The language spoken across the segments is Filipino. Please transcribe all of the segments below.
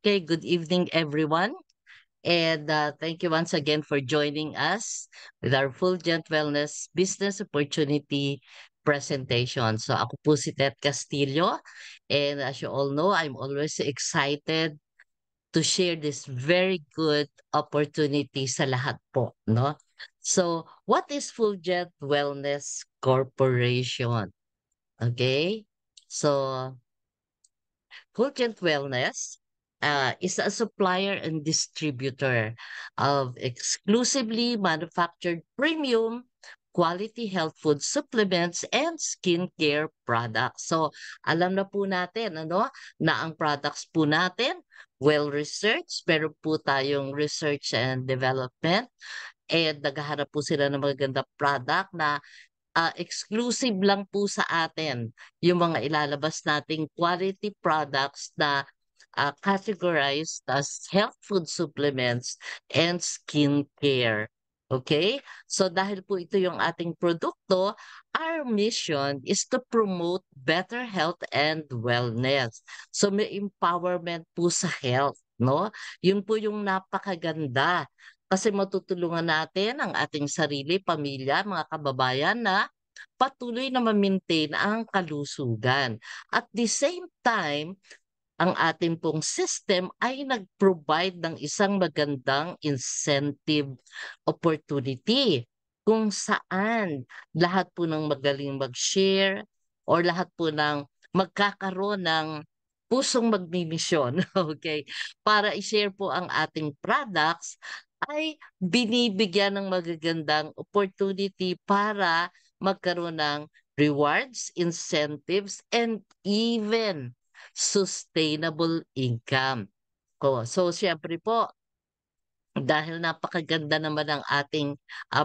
Okay, good evening, everyone. And thank you once again for joining us with our Fulgent Wellness Business Opportunity presentation. So ako po si Ted Castillo. And as you all know, I'm always excited to share this very good opportunity sa lahat po, no? So, what is Fulgent Wellness Corporation? Okay? So, Fulgent Wellness is a supplier and distributor of exclusively manufactured premium quality health food supplements and skincare products. So, alam na po natin na ang products po natin well-researched, pero po tayong research and development and naghahanap po sila ng magagandang product na exclusive lang po sa atin yung mga ilalabas nating quality products na categorized as health food supplements and skincare. Okay? So dahil po ito yung ating produkto, our mission is to promote better health and wellness. So may empowerment po sa health, no? Yun po yung napakaganda kasi matutulungan natin ang ating sarili, pamilya, mga kababayan na patuloy na ma-maintain ang kalusugan. At the same time, ang ating pong system ay nag-provide ng isang magandang incentive opportunity kung saan lahat po ng magaling mag-share or lahat po ng magkakaroon ng pusong magmimisyon, okay, para i-share po ang ating products ay binibigyan ng magagandang opportunity para magkaroon ng rewards, incentives, and even sustainable income. So siyempre po, dahil napakaganda naman ng ating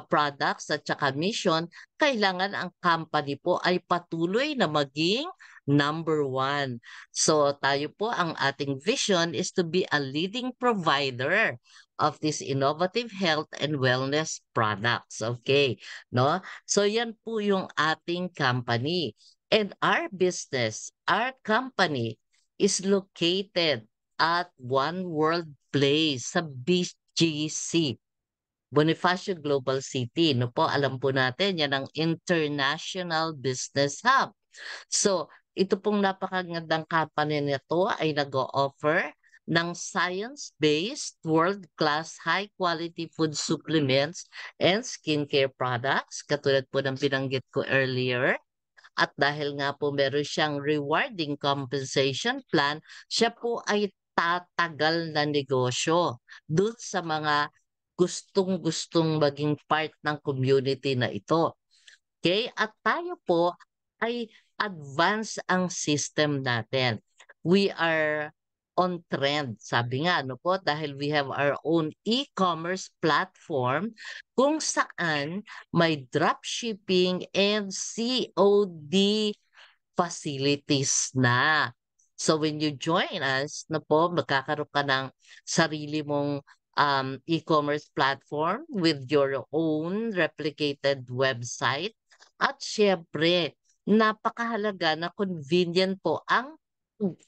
products at saka mission, kailangan ang company po ay patuloy na maging number one. So tayo po, ang ating vision is to be a leading provider of these innovative health and wellness products. Okay, no? So yan po yung ating company. And our business, our company is located at One World Place sa BGC, Bonifacio Global City. No po, alam po natin, yan ang International Business Hub. So, ito pong napakagandang company nito ay nag-o-offer ng science-based, world-class, high-quality food supplements and skincare products, katulad po ng binanggit ko earlier. At dahil nga po meron siyang rewarding compensation plan, siya po ay tatagal na negosyo dun sa mga gustong-gustong maging part ng community na ito. Okay? At tayo po ay advance ang system natin. We are on trend, sabi nga, ano po, dahil we have our own e-commerce platform kung saan may dropshipping and COD facilities na. So when you join us, na po, magkakaroon ka ng sarili mong e-commerce platform with your own replicated website. At syempre, napakahalaga na convenient po ang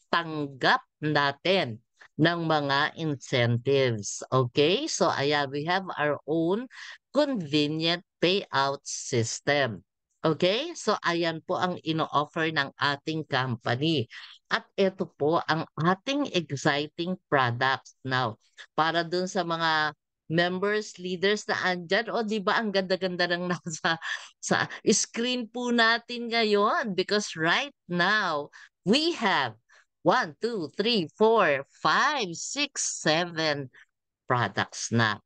tanggap natin ng mga incentives. Okay? So ayan, we have our own convenient payout system. Okay? So ayan po ang ino-offer ng ating company. At ito po ang ating exciting products. Now, para dun sa mga members, leaders na andyan, o di ba ang ganda-ganda ng nasa sa screen po natin ngayon because right now we have 1, 2, 3, 4, 5, 6, 7 products na.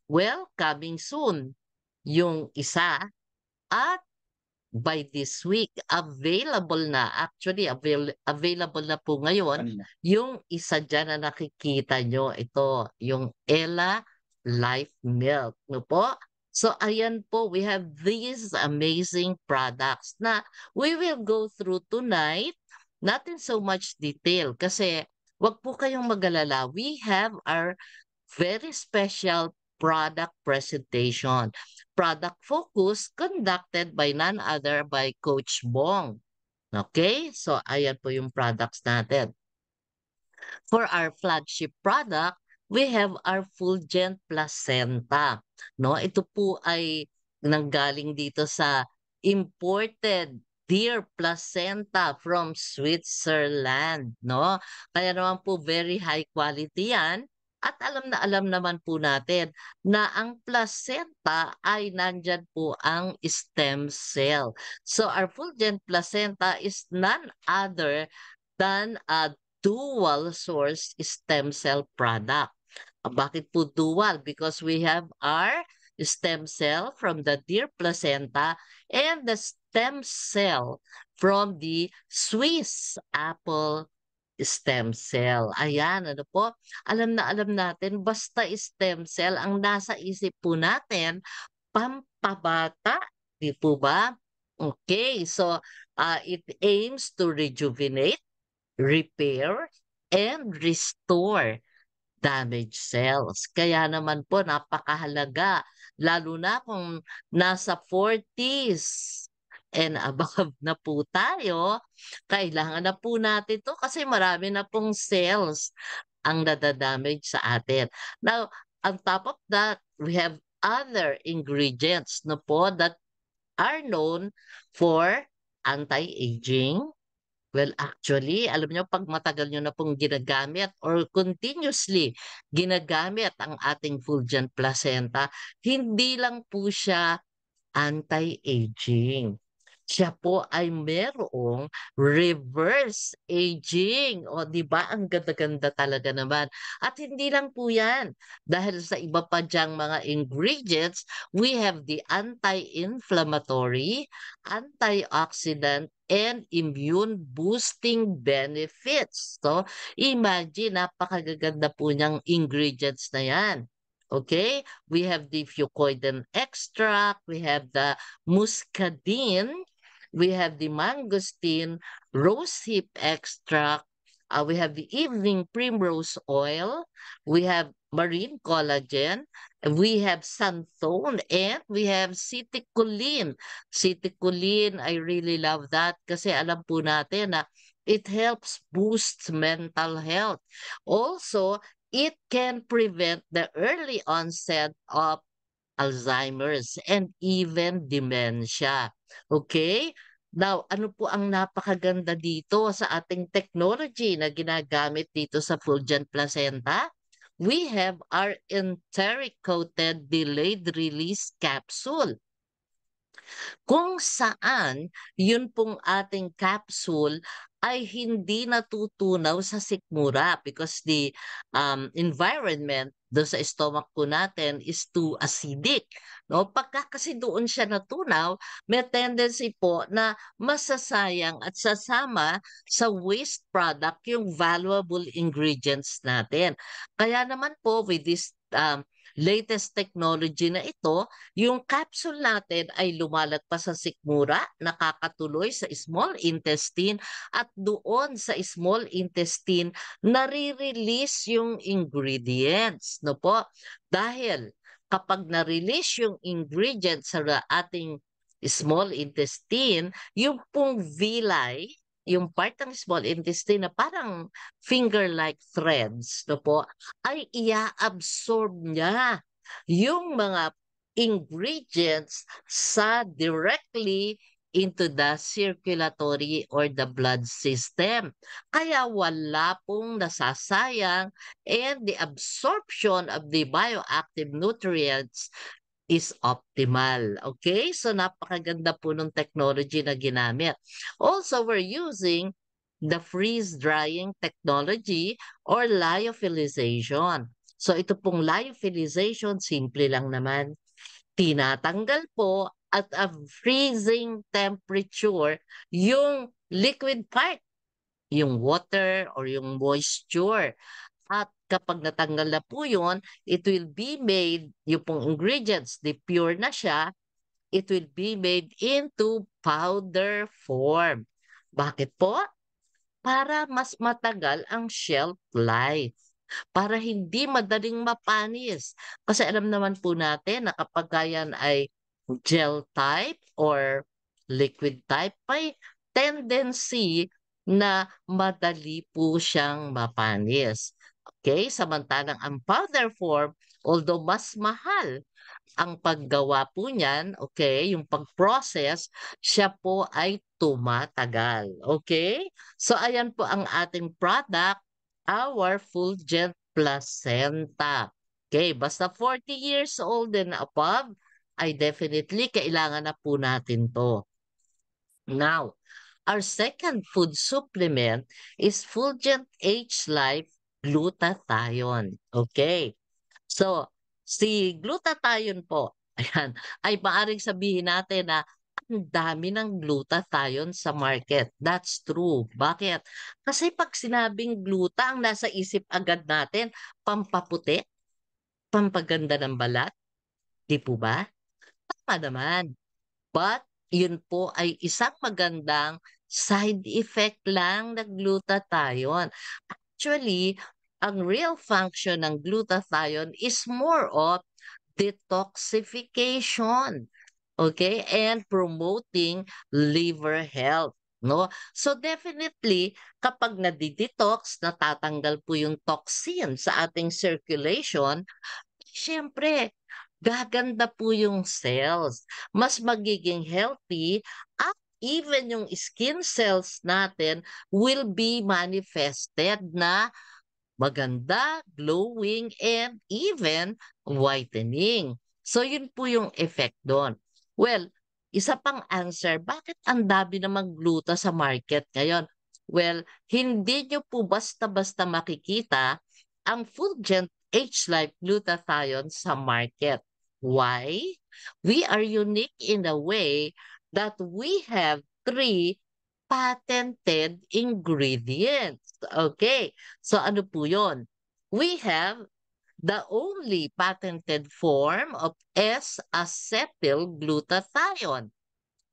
Well, coming soon yung isa at by this week available na, actually available na po ngayon yung isa dyan na nakikita nyo, ito yung Ella Life Milk, no po? So ayan po, we have these amazing products na we will go through tonight, not in so much detail kasi wag po kayong mag-alala, we have our very special product presentation. Product focus conducted by none other by Coach Bong. Okay? So, ayan po yung products natin. For our flagship product, we have our Fulgent Placenta, 'no? Ito po ay nanggaling dito sa imported deer placenta from Switzerland, 'no? Kaya naman po very high quality 'yan at alam naman po natin na ang placenta ay nandiyan po ang stem cell. So our Fulgent Placenta is none other than a dual source stem cell product. Bakit po dual? Because we have our stem cell from the deer placenta and the stem cell from the Swiss apple stem cell. Ayan, ano po? Alam na alam natin, basta stem cell, ang nasa isip po natin, pampabata. Di po ba? Okay, so it aims to rejuvenate, repair, and restore damaged cells. Kaya naman po napakahalaga lalo na kung nasa 40s and above na po tayo, kailangan na po natin 'to kasi marami na pong cells ang nada-damage sa atin. Now, on top of that, we have other ingredients na po that are known for anti-aging. Well, actually, alam niyo 'pag matagal niyo na pong ginagamit or continuously ginagamit ang ating Fulgent Placenta, hindi lang po siya anti-aging. Siya po ay merong reverse aging. O, 'di ba ang ganda-ganda talaga naman. At hindi lang po 'yan, dahil sa iba pa diyang mga ingredients, we have the anti-inflammatory, antioxidant, and immune boosting benefits. So, imagine napakagaganda po niyang ingredients na 'yan. Okay? We have the fucoidan extract, we have the muscadine, we have the mangosteen, rosehip extract, we have the evening primrose oil, we have marine collagen, we have xanthone, and we have citicoline. Citicoline, I really love that kasi alam po natin na it helps boost mental health. Also, it can prevent the early onset of Alzheimer's and even dementia. Okay? Now, ano po ang napakaganda dito sa ating technology na ginagamit dito sa Fulgent Placenta? We have our enteric-coated delayed release capsule kung saan yun pong ating capsule ay hindi natutunaw sa sikmura because the environment do sa stomach po natin is too acidic. No? Pagka kasi doon siya natunaw, may tendency po na masasayang at sasama sa waste product yung valuable ingredients natin. Kaya naman po with this latest technology na ito, yung capsule natin ay lumalagpas sa sikmura, nakakatuloy sa small intestine at doon sa small intestine nare-release yung ingredients, no po? Dahil kapag na-release yung ingredients sa ating small intestine, yung pong villi, yung part ng small intestine na parang finger-like threads, no po, ay ia-absorb niya yung mga ingredients sa directly into the circulatory or the blood system. Kaya wala pong nasasayang and the absorption of the bioactive nutrients is optimal. Okay? So napakaganda po ng technology na ginamit. Also, we're using the freeze-drying technology or lyophilization. So ito pong lyophilization, simple lang naman. Tinatanggal po at a freezing temperature yung liquid part, yung water or yung moisture. At kapag natanggal na po yun, it will be made, yung pong ingredients, di pure na siya, it will be made into powder form. Bakit po? Para mas matagal ang shelf life. Para hindi madaling mapanis. Kasi alam naman po natin na kapag yan ay gel type or liquid type, may tendency na madali po siyang mapanis. Okay? Samantalang ang powder form, although mas mahal ang paggawa po niyan, okay, yung pag-process, siya po ay tumatagal, okay? So ayan po ang ating product, our Fulgent Placenta. Okay, basta 40 years old and above, ay definitely kailangan na po natin 'to. Now, our second food supplement is Fulgent H-Life Glutathione. Okay. So, si glutathione po, ayan, ay maaaring sabihin natin na ang dami ng glutathione sa market. That's true. Bakit? Kasi pag sinabing gluta, ang nasa isip agad natin, pampaputi, pampaganda ng balat, di po ba? Tama naman. But yun po ay isang magandang side effect lang ng glutathione. Actually, ang real function ng glutathione is more of detoxification, okay, and promoting liver health. No? So definitely, kapag nadi-detox, natatanggal po yung toxin sa ating circulation, siyempre, gaganda po yung cells. Mas magiging healthy at even yung skin cells natin will be manifested na maganda, glowing, and even whitening. So yun po yung effect doon. Well, isa pang answer, bakit ang dami namang gluta sa market ngayon? Well, hindi nyo po basta-basta makikita ang Fulgent H-Life glutathione sa market. Why? We are unique in a way that we have three patented ingredients. Okay. So ano po yun? We have the only patented form of S-acetylglutathione.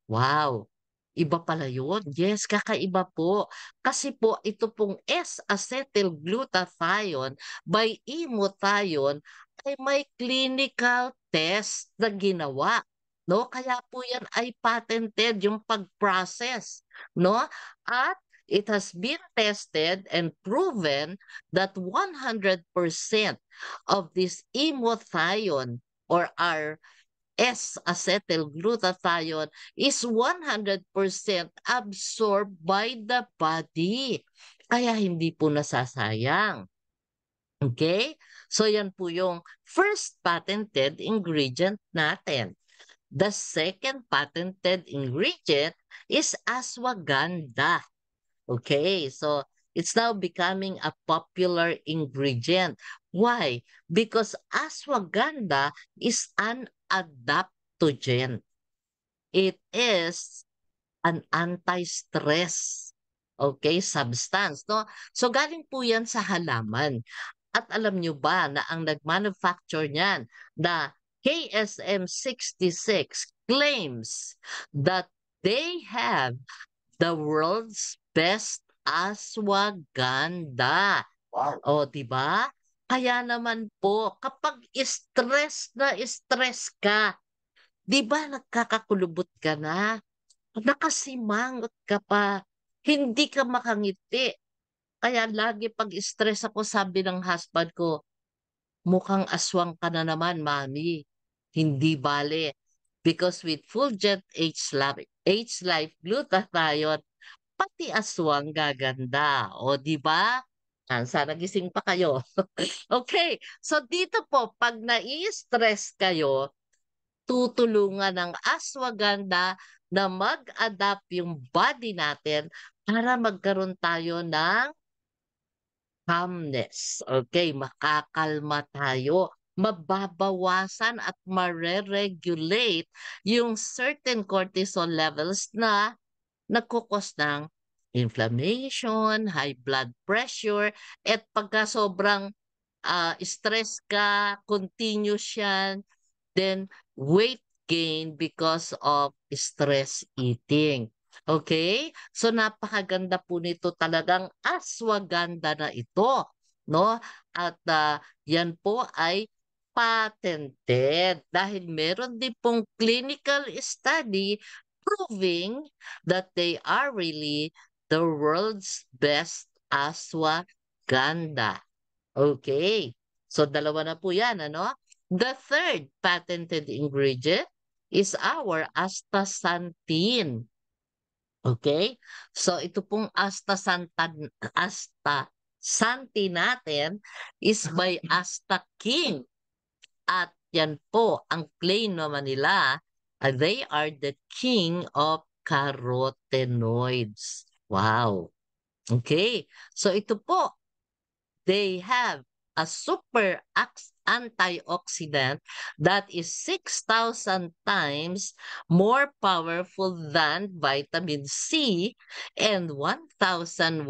Wow! Iba pala yun. Yes, kakaiba po. Kasi po ito pong S-acetylglutathione by imothione ay may clinical test na ginawa. No? Kaya po yan ay patented yung pag-process. No? At it has been tested and proven that 100% of this imothione or our S-acetylglutathione is 100% absorbed by the body. Kaya hindi po nasasayang. Okay? So yan po yung first patented ingredient natin. The second patented ingredient is ashwagandha. Okay, so it's now becoming a popular ingredient. Why? Because ashwagandha is an adaptogen. It is an anti-stress, okay, substance, no? So galing po yan sa halaman. At alam nyo ba na ang nag-manufacture niyan, na KSM 66 claims that they have the world's best ashwagandha. Wow. O, di ba? Kaya naman po, kapag stress ka, di ba nagkakakulubot ka na? Nakasimangot ka pa. Hindi ka makangiti. Kaya lagi pag stress ako, sabi ng husband ko, mukhang aswang ka na naman, mami. Hindi bale. Because with Fulgent H-Life glutathione, pati aswang gaganda. O, di ba? Sana gising pa kayo. Okay. So, dito po, pag nai-stress kayo, tutulungan ng ashwagandha na mag-adapt yung body natin para magkaroon tayo ng calmness. Okay, makakalma tayo. Mababawasan at mare-regulate yung certain cortisol levels na nagkukos ng inflammation, high blood pressure, at pagka sobrang stress ka, continuous yan, then weight gain because of stress eating. Okay? So napakaganda po nito, talagang ashwagandha na ito, no? At yan po ay patented dahil meron din pong clinical study proving that they are really the world's best ashwagandha. Okay. So dalawa na po yan, ano? The third patented ingredient is our astaxanthin. Okay? So ito pong astaxanthin natin is by Asta King. At yan po ang claim naman nila, they are the king of carotenoids. Wow. Okay. So ito po, they have a super antioxidant that is 6,000 times more powerful than vitamin C and 1,100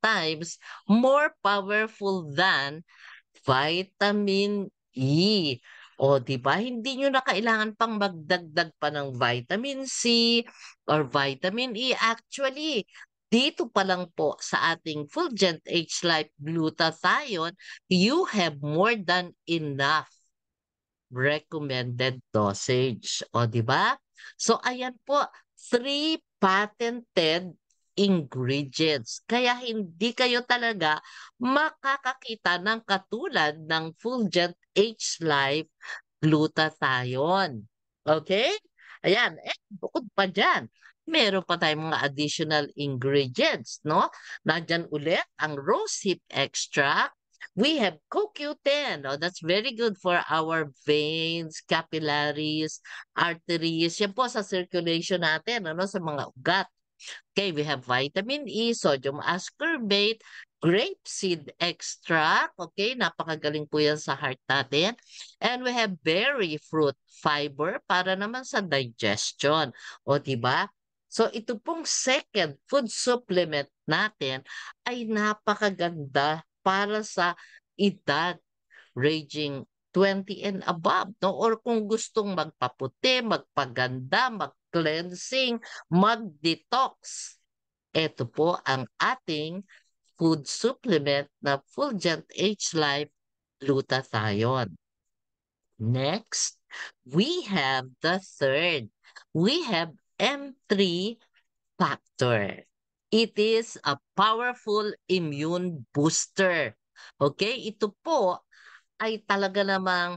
times more powerful than vitamin E. O, di ba? Hindi nyo na kailangan pang magdagdag pa ng vitamin C or vitamin E. Actually, dito pa lang po sa ating Fulgent H-Life Glutathione, you have more than enough recommended dosage. O, di ba? So, ayan po, three patented ingredients. Kaya hindi kayo talaga makakakita ng katulad ng Fulgent H-Life Glutathione. Okay? Ayan. Eh, bukod pa dyan, meron pa tayong mga additional ingredients, no? Nandyan ulit ang rosehip extract. We have CoQ10. Oh, that's very good for our veins, capillaries, arteries. Yan po sa circulation natin, ano, sa mga ugat. Okay, we have vitamin E, sodium ascorbate, grapeseed extract. Okay, napakagaling po yan sa heart natin. And we have berry fruit fiber para naman sa digestion. O, di ba? So, ito pong second food supplement natin ay napakaganda para sa edad ranging 20 and above, no? Or kung gustong magpaputi, magpaganda, mag-cleansing, mag-detox. Ito po ang ating food supplement na Fulgent H-Life Glutathione. Next, we have the third. We have M3 factor. It is a powerful immune booster. Okay, ito po ay talaga namang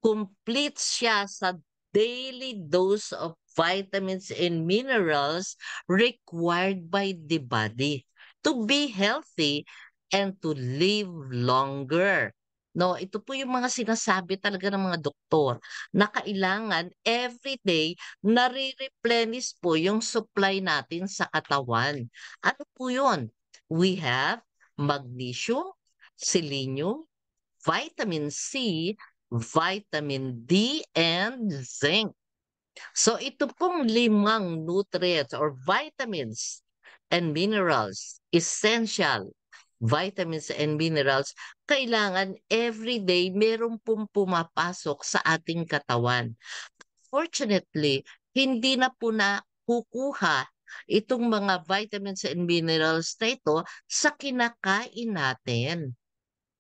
complete siya sa daily dose of vitamins and minerals required by the body to be healthy and to live longer. No, ito po yung mga sinasabi talaga ng mga doktor na kailangan everyday nare-replenish po yung supply natin sa katawan. Ano po yun? We have magnesium, selenium, vitamin C, vitamin D, and zinc. So ito pong limang nutrients or vitamins and minerals, essential vitamins and minerals, kailangan everyday meron pong pumapasok sa ating katawan. Fortunately, hindi na po na kukuha itong mga vitamins and minerals na ito sa kinakain natin.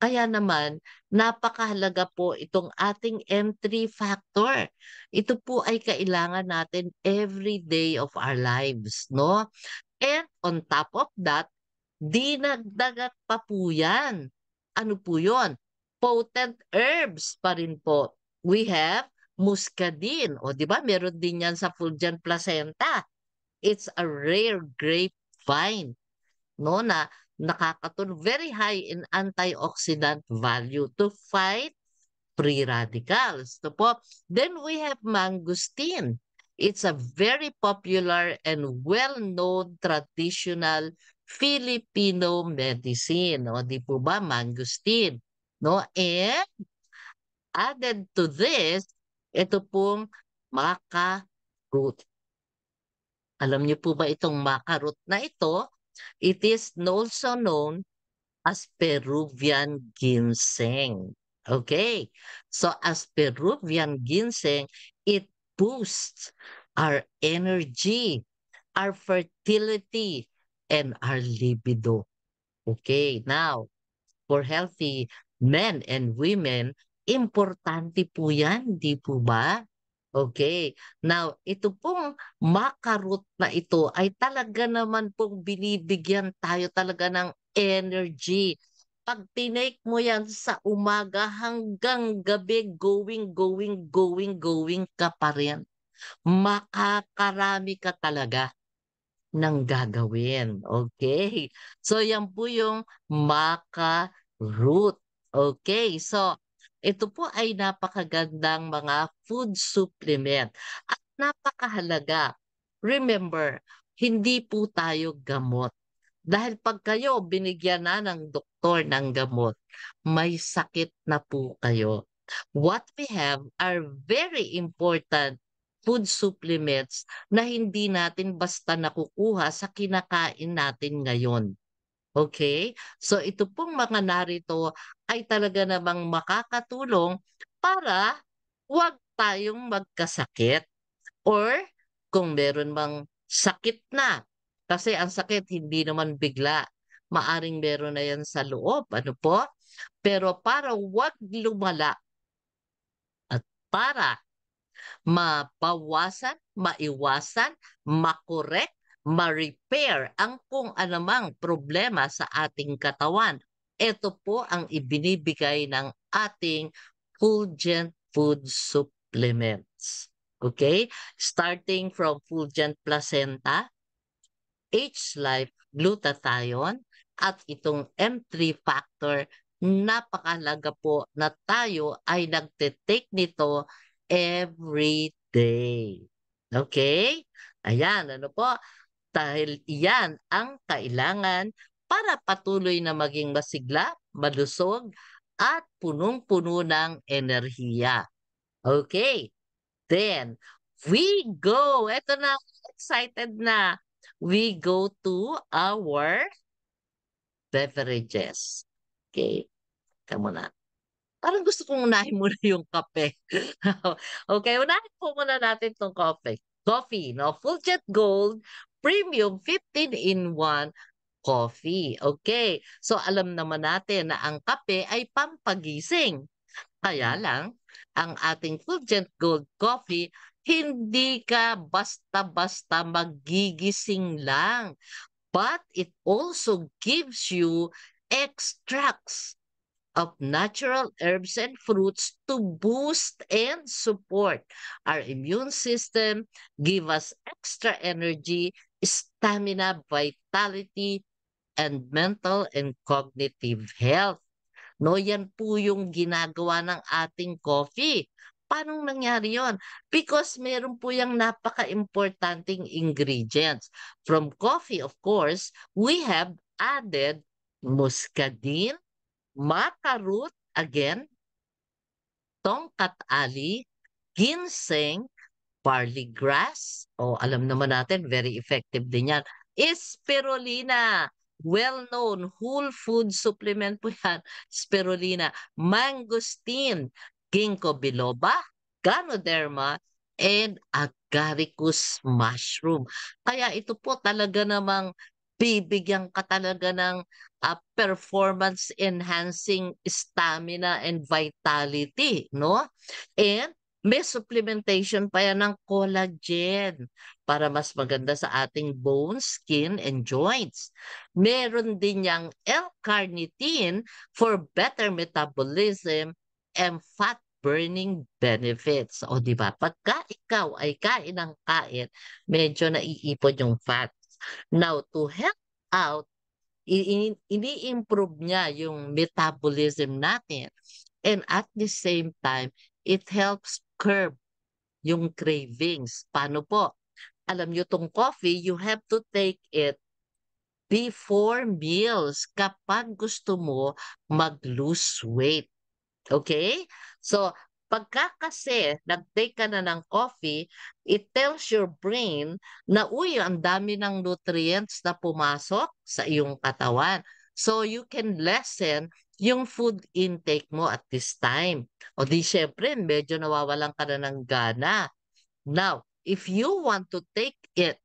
Kaya naman, napakahalaga po itong ating M3 factor. Ito po ay kailangan natin every day of our lives, no? And on top of that, dinagdagat pa po yan. Ano po yon? Potent herbs pa rin po. We have muscadine. O, di ba? Meron din yan sa Fulgen placenta. It's a rare grapevine, no, na nakakatulong very high in antioxidant value to fight free radicals. To po. Then we have mangosteen. It's a very popular and well-known traditional Filipino medicine. O, di po ba, mangosteen. No? And added to this, ito pong maca root. Alam niyo po ba itong maca root na ito? It is also known as Peruvian ginseng. Okay. So as Peruvian ginseng, it boosts our energy, our fertility, and our libido. Okay. Now, for healthy men and women, importante po yan, di po ba? Okay. Now, ito pong maca-root na ito ay talaga naman pong binibigyan tayo talaga ng energy. 'Pag tinake mo 'yan sa umaga hanggang gabi, going, going, going, going ka pa rin. Makakarami ka talaga ng gagawin, okay. So, yan po yung maca root, okay. So, ito po ay napakagandang mga food supplement at napakahalaga. Remember, hindi po tayo gamot. Dahil 'pag kayo binigyan na ng doktor ng gamot, may sakit na po kayo. What we have are very important food supplements na hindi natin basta nakukuha sa kinakain natin ngayon, okay. So ito pong mga narito ay talaga namang makakatulong para 'wag tayong magkasakit. Or kung meron mang sakit na, kasi ang sakit hindi naman bigla, maaring meron na 'yan sa loob, ano po? Pero para 'wag lumala at para mabawasan, maiwasan, ma-correct, ma-repair ang kung anumang problema sa ating katawan. Ito po ang ibinibigay ng ating Fulgent Food Supplements. Okay? Starting from Fulgent Placenta, H-Life Glutathione, at itong M3 factor, napakahalaga po na tayo ay nagte-take nito every day. Okay? Ayan, ano po? Dahil iyan ang kailangan para patuloy na maging masigla, malusog, at punong-puno ng enerhiya. Okay. Then, we go. Eto na, excited na. We go to our beverages. Okay, teka muna. Parang gusto kong unahin muna yung kape. Okay, unahin po muna natin 'tong coffee. Coffee, no? Fulgent Gold Premium 15 in 1 coffee. Okay, so alam naman natin na ang kape ay pampagising. Kaya lang, ang ating Fulgent Gold Coffee, hindi ka basta-basta magigising lang, but it also gives you extracts of natural herbs and fruits to boost and support our immune system, give us extra energy, stamina, vitality, and mental and cognitive health. No, yan po yung ginagawa ng ating coffee. Paanong nangyari yon? Because meron po yung napaka-importanting ingredients. From coffee, of course, we have added muscadine, maca root, again, tongkat ali, ginseng, barley grass, o alam naman natin, very effective din yan. Spirulina, well-known whole food supplement po yan. Spirulina, mangosteen, ginkgo biloba, ganoderma, and agaricus mushroom. Kaya ito po talaga namang bibigyan ka talaga ng performance enhancing stamina and vitality, no? And may supplementation pa yan ng collagen para mas maganda sa ating bones, skin, and joints. Meron din yang L-carnitine for better metabolism and fat burning benefits. O di ba? Pagka ikaw ay kain ng kain, medyo naiipon yung fat. Now, to help out, ini-improve niya yung metabolism natin. And at the same time, it helps curb yung cravings. Paano po? Alam niyo 'tong coffee, you have to take it before meals kapag gusto mo mag-lose weight. Okay? So, pagka kasi nag-take ka na ng coffee, it tells your brain na, uy, ang dami ng nutrients na pumasok sa iyong katawan. So, you can lessen yung food intake mo at this time. O di syempre, medyo nawawalan ka na ng gana. Now, if you want to take it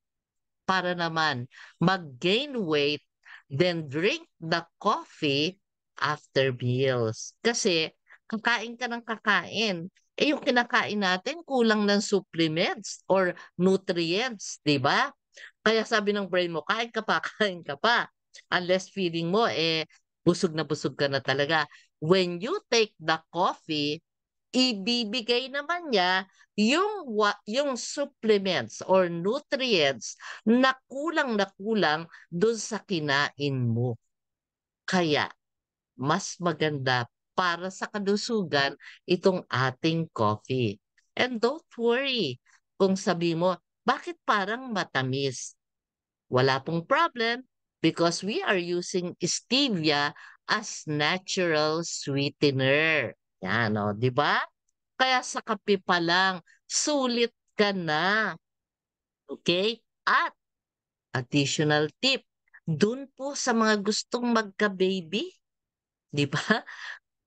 para naman mag-gain weight, then drink the coffee after meals. Kasi kakain ka ng kakain. Eh, yung kinakain natin kulang ng supplements or nutrients, 'di ba? Kaya sabi ng brain mo, kain ka pa, kain ka pa. Unless feeling mo, busog na busog ka na talaga. When you take the coffee, ibibigay naman niya yung supplements or nutrients na kulang dun sa kinain mo. Kaya mas maganda para sa kalusugan itong ating coffee. And don't worry kung sabi mo, bakit parang matamis? Wala pong problem because we are using stevia as natural sweetener. Yan, o, di ba? Kaya sa kape pa lang, sulit ka na. Okay? At additional tip, dun po sa mga gustong magka-baby, di ba?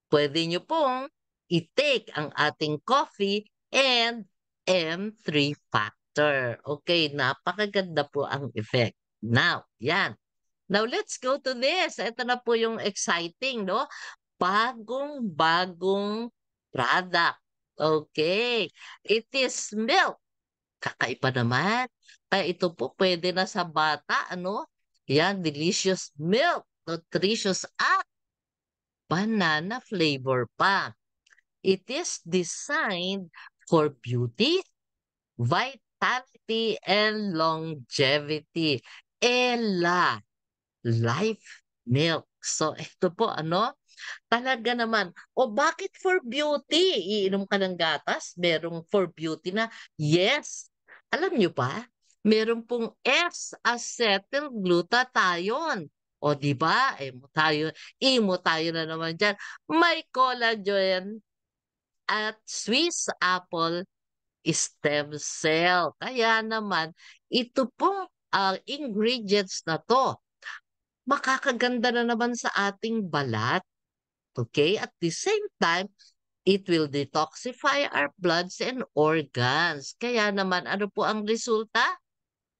Pwede nyo pong i-take ang ating coffee and M3 factor. Okay, napakaganda po ang effect. Now, yan. Now, let's go to this. Ito na po yung exciting, no? Bagong-bagong product. Okay. It is milk. Kakaiba naman. Kaya ito po pwede na sa bata, ano? Yan, delicious milk. Nutritious at banana flavor pa. It is designed for beauty, vitality, and longevity. Ella, life milk. So, ito po, ano? Talaga naman. O bakit for beauty? Iinom ka ng gatas, merong for beauty na. Yes. Alam nyo ba? Meron pong S-acetylglutathione. O di ba? Imo tayo na naman dyan. May collagen at Swiss apple stem cell. Kaya naman, ito pong ingredients na to, makakaganda na naman sa ating balat. Okay? At the same time, it will detoxify our bloods and organs. Kaya naman, ano po ang resulta?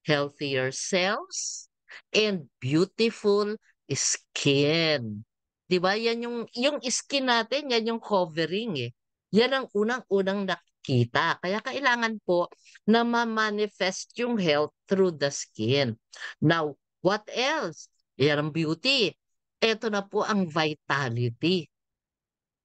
Healthier cells and beautiful skin. 'Di ba? Yan yung skin natin, yan yung covering eh. Yan ang unang-unang nakikita. Kaya kailangan po na ma-manifest yung health through the skin. Now, what else? Yan ang beauty. Ito na po ang vitality.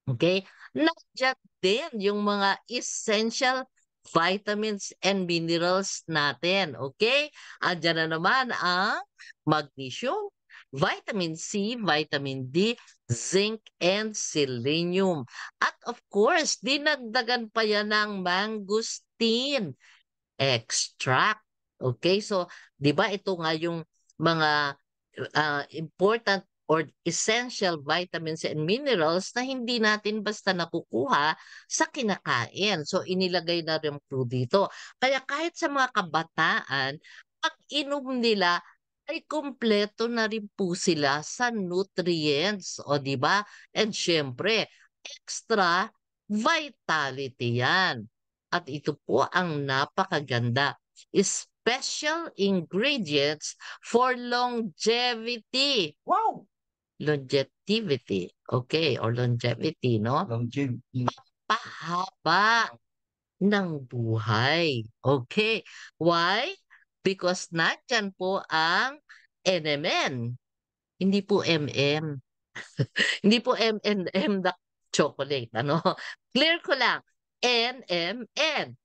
Okay? Nandiyan din yung mga essential vitamins and minerals natin. Okay? Andiyan na naman ang magnesium, vitamin C, vitamin D, zinc, and selenium. At of course, dinagdagan pa yan ng mangosteen extract. Okay? So, 'di ba ito nga yung mga important or essential vitamins and minerals na hindi natin basta nakukuha sa kinakain. So, inilagay na rin po dito. Kaya kahit sa mga kabataan, pag inom nila, ay kumpleto na rin po sila sa nutrients. O, di ba? And syempre, extra vitality yan. At ito po ang napakaganda. Special ingredients for longevity. Wow! Longevity. Okay, or longevity, no? Longevity. Pahaba ng buhay. Okay. Why? Because nandyan po ang NMN. Hindi po MM. Hindi po M&M na chocolate. Ano? Clear ko lang. NMN.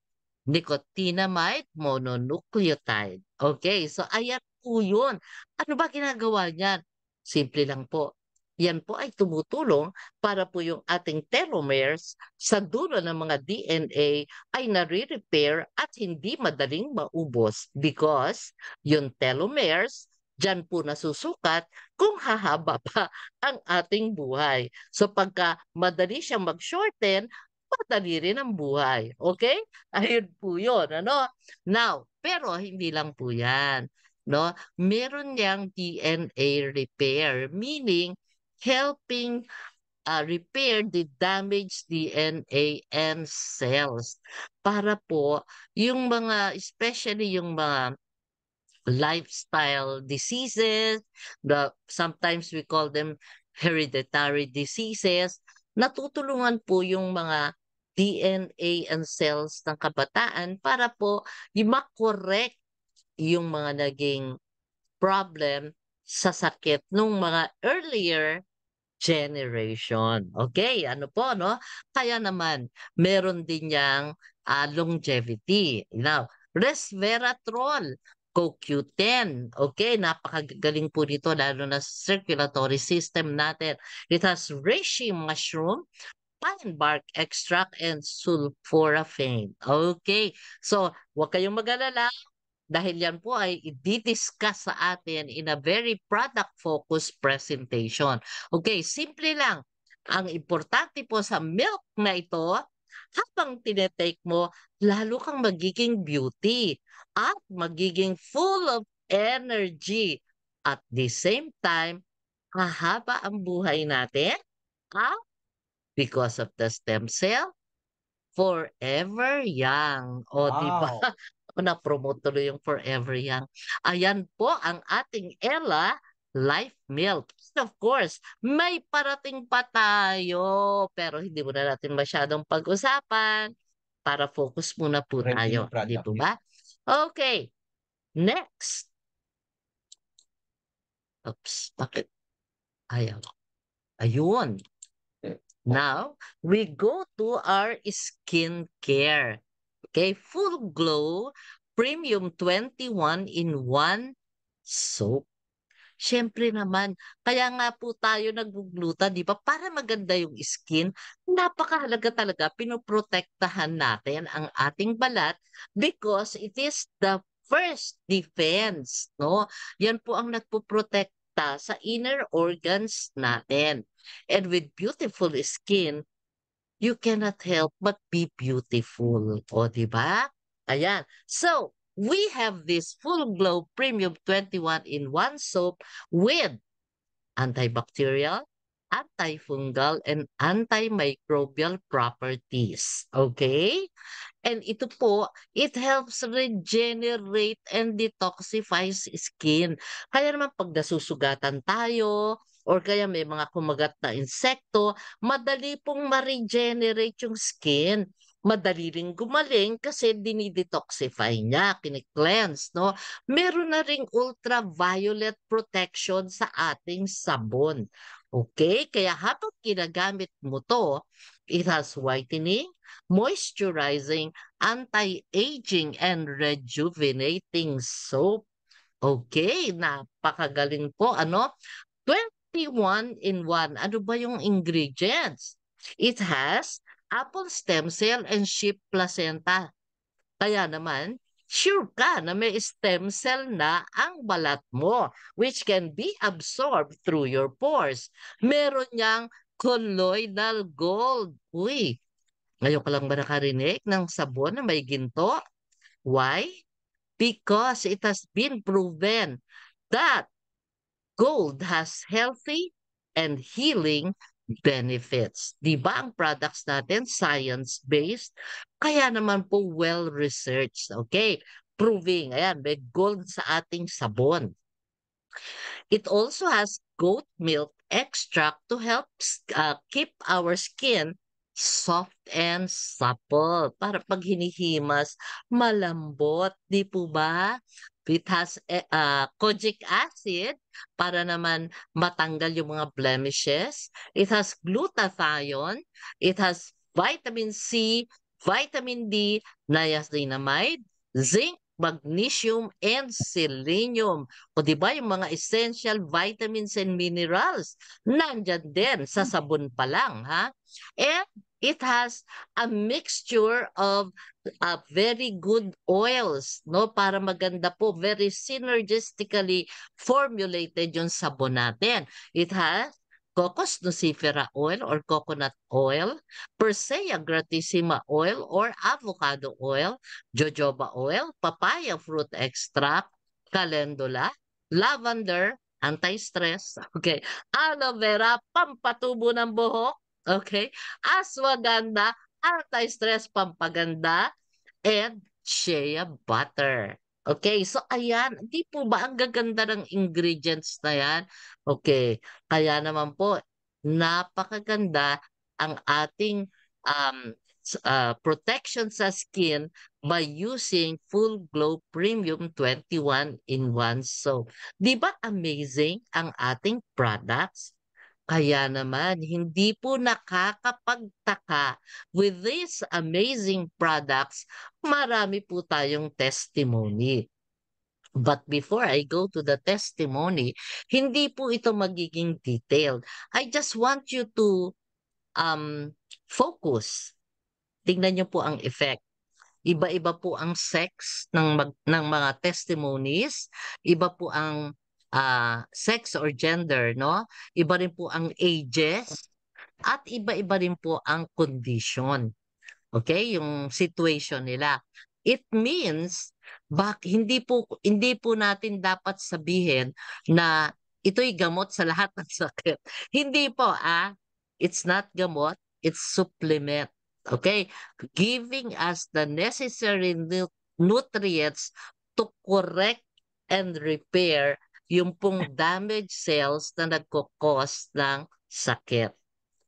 Nicotinamide mononucleotide. Okay, so ayan po yun. Ano ba ginagawa niyan? Simple lang po. Yan po ay tumutulong para po yung ating telomeres sa dulo ng mga DNA ay nare-repair at hindi madaling maubos because yung telomeres diyan po nasusukat kung hahaba pa ang ating buhay. So pagka madali siyang mag-shorten, madali rin ang buhay. Okay? Ayun po yun, ano? Now, pero hindi lang po yan, no? Meron niyang DNA repair, meaning helping repair the damaged DNA and cells para po yung mga, especially yung mga lifestyle diseases, sometimes we call them hereditary diseases, natutulungan po yung mga DNA and cells ng kabataan para po ma-correct yung mga naging problem sa sakit nung mga earlier generation. Okay, ano po 'no? Kaya naman meron din yang, longevity. Now, resveratrol, CoQ10, okay, napakagaling po nito lalo na sa circulatory system natin. It has reishi mushroom, pine bark extract, and sulforaphane. Okay, so huwag kayong mag-alala dahil yan po ay i-discuss sa atin in a very product-focused presentation. Okay, simple lang. Ang importante po sa milk na ito, habang tinetake mo, lalo kang magiging beauty at magiging full of energy. At the same time, hahaba ang buhay natin at because of the stem cell, forever young. O, di ba? Wow! Ako na-promote tuloy yung forever young. Ayan po ang ating Ella Life Milk. And of course, may parating pa tayo. Pero hindi muna natin masyadong pag-usapan para focus muna po Revenue tayo. Di product po yun. ba? Okay. Next. Oops. Bakit? Ayaw. Ayun. Now, we go to our skincare. Okay, Full Glow Premium 21 in 1 soap. Siyempre naman, kaya nga po tayo nagguglutan, di ba? Para maganda yung skin, napakahalaga talaga, pinoprotektahan natin ang ating balat because it is the first defense, no? Yan po ang nagpoprotekta sa inner organs natin. And with beautiful skin, you cannot help but be beautiful. O, di ba? Ayan. So, we have this Full Glow Premium 21 in 1 soap with antibacterial, antifungal, and antimicrobial properties. Okay? And ito po, it helps regenerate and detoxifies skin. Kaya naman pag nasusugatan tayo, or kaya may mga kumagat na insekto, madali pong ma-regenerate yung skin. Madali ring gumaling kasi dinidetoxify niya, kini-cleanse, no? Meron na ring ultraviolet protection sa ating sabon. Okay? Kaya habang ginagamit mo to, it has whitening, moisturizing, anti-aging, and rejuvenating soap. Okay, napakagaling po. Ano? 21 in 1. Ano ba yung ingredients? It has apple stem cell and sheep placenta. Kaya naman, sure ka na may stem cell na ang balat mo which can be absorbed through your pores. Meron niyang colloidal gold. Uy, ngayon ka lang ba nakarinig ng sabon na may ginto? Why? Because it has been proven that gold has healthy and healing benefits. Di ba ang products natin science-based? Kaya naman po well-researched. Okay? Proving, ayan, may gold sa ating sabon. It also has goat milk extract to help keep our skin soft and supple. Para pag hinihimas, malambot. Di po ba? It has kojic acid para naman matanggal yung mga blemishes. It has glutathione. It has vitamin C, vitamin D, niacinamide, zinc, magnesium, and selenium. O di ba yung mga essential vitamins and minerals nandyan din sa sabon pa lang, ha? And it has a mixture of very good oils, no? Para maganda po, very synergistically formulated yung sabon natin. It has Cocos nucifera oil or coconut oil, Persea gratissima oil or avocado oil, jojoba oil, papaya fruit extract, calendula, lavender, anti-stress, okay, aloe vera, pampatubo ng buhok, okay, ashwagandha, anti-stress, pampaganda, and shea butter. Okay, so ayan, di po ba ang gaganda ng ingredients na yan? Okay, kaya naman po, napakaganda ang ating um, protection sa skin by using Full Glow Premium 21 in 1 soap. 'Di ba amazing ang ating products? Kaya naman hindi po nakakapagtaka, with these amazing products, marami po tayong testimony. But before I go to the testimony, hindi po ito magiging detailed. I just want you to focus. Tingnan niyo po ang effect. Iba-iba po ang sex ng mga testimonies, iba po ang sex or gender, no? Iba rin po ang ages at iba-iba rin po ang condition. Okay, yung situation nila. It means hindi po natin dapat sabihin na ito'y gamot sa lahat ng sakit. Hindi po, it's not gamot, it's supplement. Okay? Giving us the necessary nutrients to correct and repair yung pong damaged cells na nagkukos ng sakit.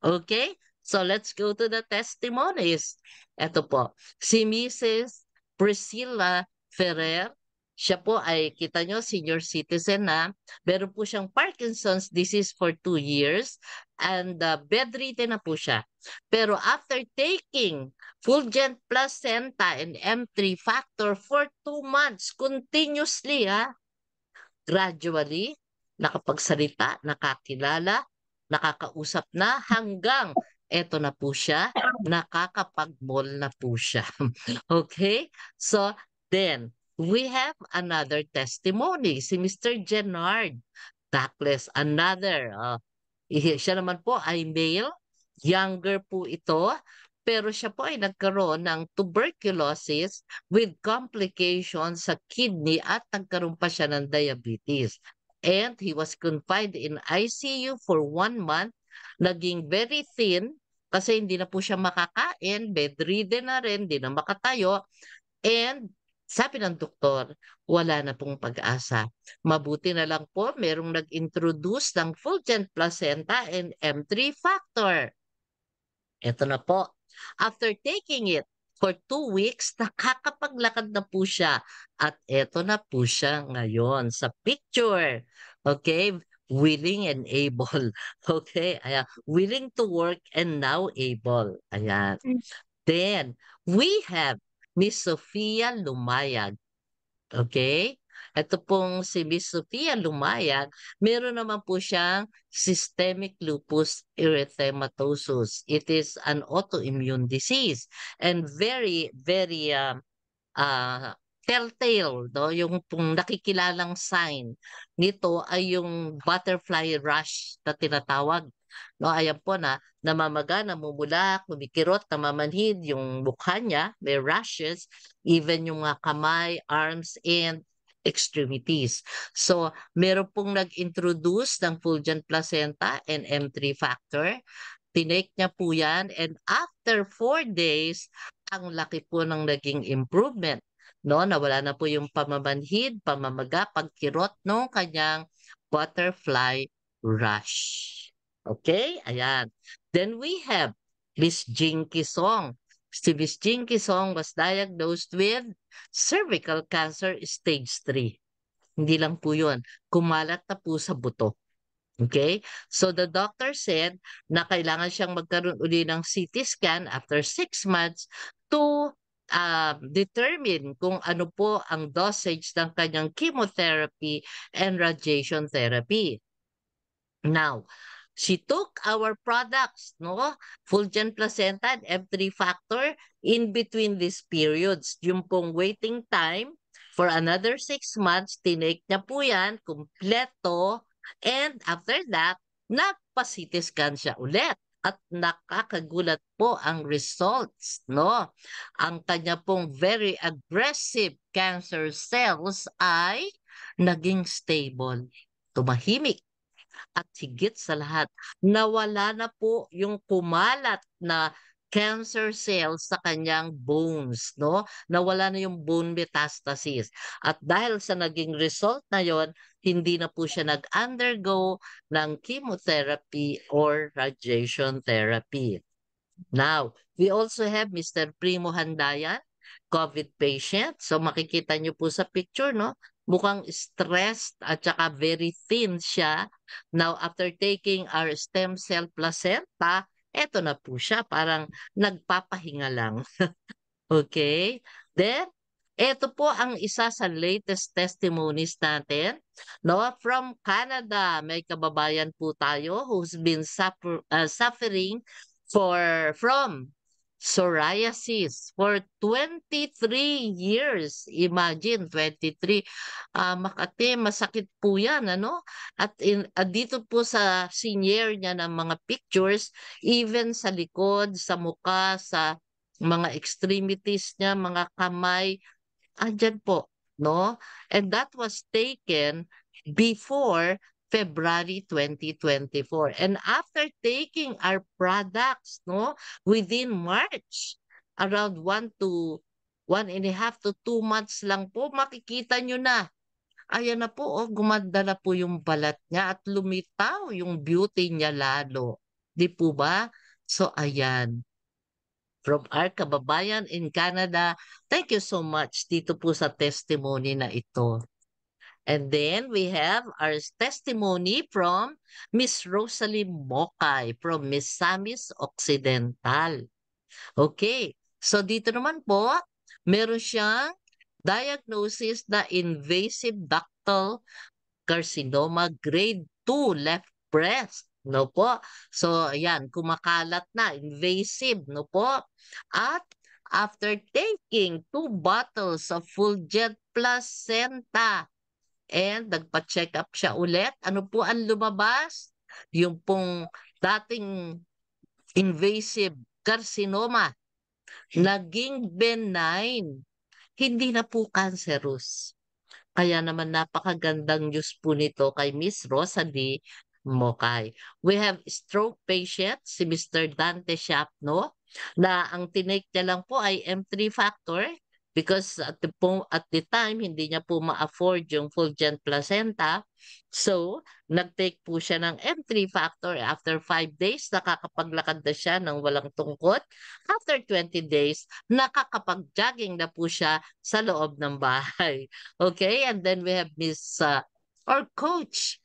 Okay? So let's go to the testimonies. Ito po, si Mrs. Priscilla Ferrer. Siya po ay, kita nyo, senior citizen na. Meron po siyang Parkinson's disease for 2 years and bedridden na po siya. Pero after taking Fulgent Placenta and M3 Factor for 2 months continuously, gradually, nakapagsalita, nakakilala, nakakausap na hanggang eto na po siya, nakakapag-mall na po siya. Okay? So, then, we have another testimony, si Mr. Gennard Douglas, another. Siya naman po ay male, younger po ito, pero siya po ay nagkaroon ng tuberculosis with complications sa kidney at nagkaroon pa siya ng diabetes. And he was confined in ICU for 1 month, naging very thin kasi hindi na po siya makakain, bedridden na rin, hindi na makatayo. And sabi ng doktor, wala na pong pag-asa. Mabuti na lang po merong nag-introduce ng Fulgent Placenta and M3 Factor. Ito na po. After taking it for 2 weeks, nakakapaglakad na po siya. At ito na po siya ngayon sa picture. Okay? Willing and able. Okay? Ayan. Willing to work and now able. Ayan. Then, we have Miss Sofia Lumayag. Okay? Ito pong si Miss Sofia Lumayag, meron naman po siyang systemic lupus erythematosus. It is an autoimmune disease and very, very ah, telltale, no? Yung pong nakikilalang sign nito ay yung butterfly rash na tinatawag. No, ayan po na namamaga, namumula, kumikirot, namamanhid yung mukha niya, may rashes, even yung mga kamay, arms, and extremities. So, meron pong nag-introduce ng Fulgent Placenta and M3 factor. Tinake niya po yan and after 4 days, ang laki po ng naging improvement. No, nawala na po yung pamamanhid, pamamaga, pagkirot no kanyang butterfly rash. Okay? Ayan. Then we have Miss Jinky Song. Si Miss Jinky Song was diagnosed with cervical cancer stage 3. Hindi lang po yun. Kumalat na po sa buto. Okay? So the doctor said na kailangan siyang magkaroon uli ng CT scan after 6 months to determine kung ano po ang dosage ng kanyang chemotherapy and radiation therapy. Now, she took our products, no? Fulgent Placenta and F3 Factor in between these periods. Yung pong waiting time for another 6 months, tinake niya po yan, kumpleto. And after that, nagpa-CT scan siya ulit. At nakakagulat po ang results, no? Ang kanya pong very aggressive cancer cells ay naging stable, tumahimik at higit sa lahat, nawala na po yung kumalat na cancer cells sa kanyang bones, no? Nawala na yung bone metastasis. At dahil sa naging result na yon, hindi na po siya nag-undergo ng chemotherapy or radiation therapy. Now, we also have Mr. Primo Handayan, COVID patient. So makikita niyo po sa picture, no? Mukhang stressed at saka very thin siya. Now, after taking our stem cell placenta, eto na po siya, parang nagpapahinga lang. Okay? Then, ito po ang isa sa latest testimonies natin. No, from Canada, may kababayan po tayo who's been suffering from psoriasis for 23 years. Imagine, 23. Makati, masakit po yan, ano? Dito po sa senior niya ng mga pictures, even sa likod, sa muka, sa mga extremities niya, mga kamay, andyan po, no? And that was taken before February 2024. And after taking our products, no, within March, around 1.5 to 2 months lang po, makikita nyo na. Ayan na po, oh, gumanda na po yung balat niya at lumitaw yung beauty niya lalo. Di po ba? So, ayan from our kababayan in Canada. Thank you so much dito po sa testimony na ito. And then we have our testimony from Miss Rosalie Mokay from Miss Samis Occidental. Okay, so dito naman po, meron siyang diagnosis na invasive ductal carcinoma grade 2 left breast. No po? So, ayan, kumakalat na, invasive, no po? At after taking 2 bottles of Fulgent placenta and nagpa-check up siya ulit, ano po ang lumabas? Yung pong dating invasive carcinoma, naging benign. Hindi na po cancerous. Kaya naman napakagandang news po nito kay Miss Rosalie Mokay. We have stroke patient, si Mr. Dante Shapno, na ang tinake niya lang po ay M3 factor because at the time, hindi niya po ma-afford yung Fulgent placenta. So, nag-take po siya ng M3 factor. After 5 days, nakakapaglakad na siya ng walang tungkot. After 20 days, nakakapag-jogging na po siya sa loob ng bahay. Okay, and then we have Miss or Coach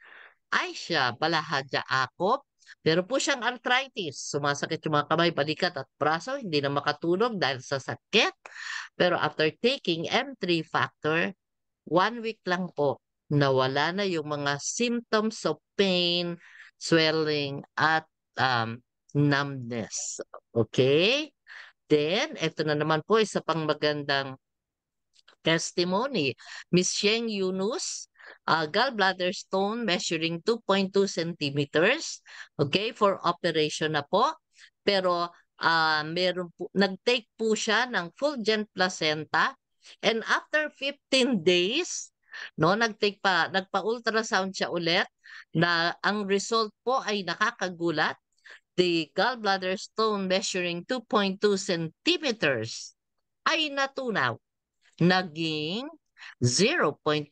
Aisha Balahadja Akop. Pero po siyang arthritis. Sumasakit yung mga kamay, balikat at braso. Hindi na makatulog dahil sa sakit. Pero after taking M3 factor, 1 week lang po, nawala na yung mga symptoms of pain, swelling, at numbness. Okay? Then, ito na naman po, isa pang magandang testimony. Miss Sheng Yunus, gallbladder stone measuring 2.2 centimeters. Okay, for operation na po. Pero meron po, nag-take po siya ng Fulgent placenta and after 15 days, no, nagpa-ultrasound siya ulit na ang result po ay nakakagulat. The gallbladder stone measuring 2.2 centimeters ay natunaw naging 0.25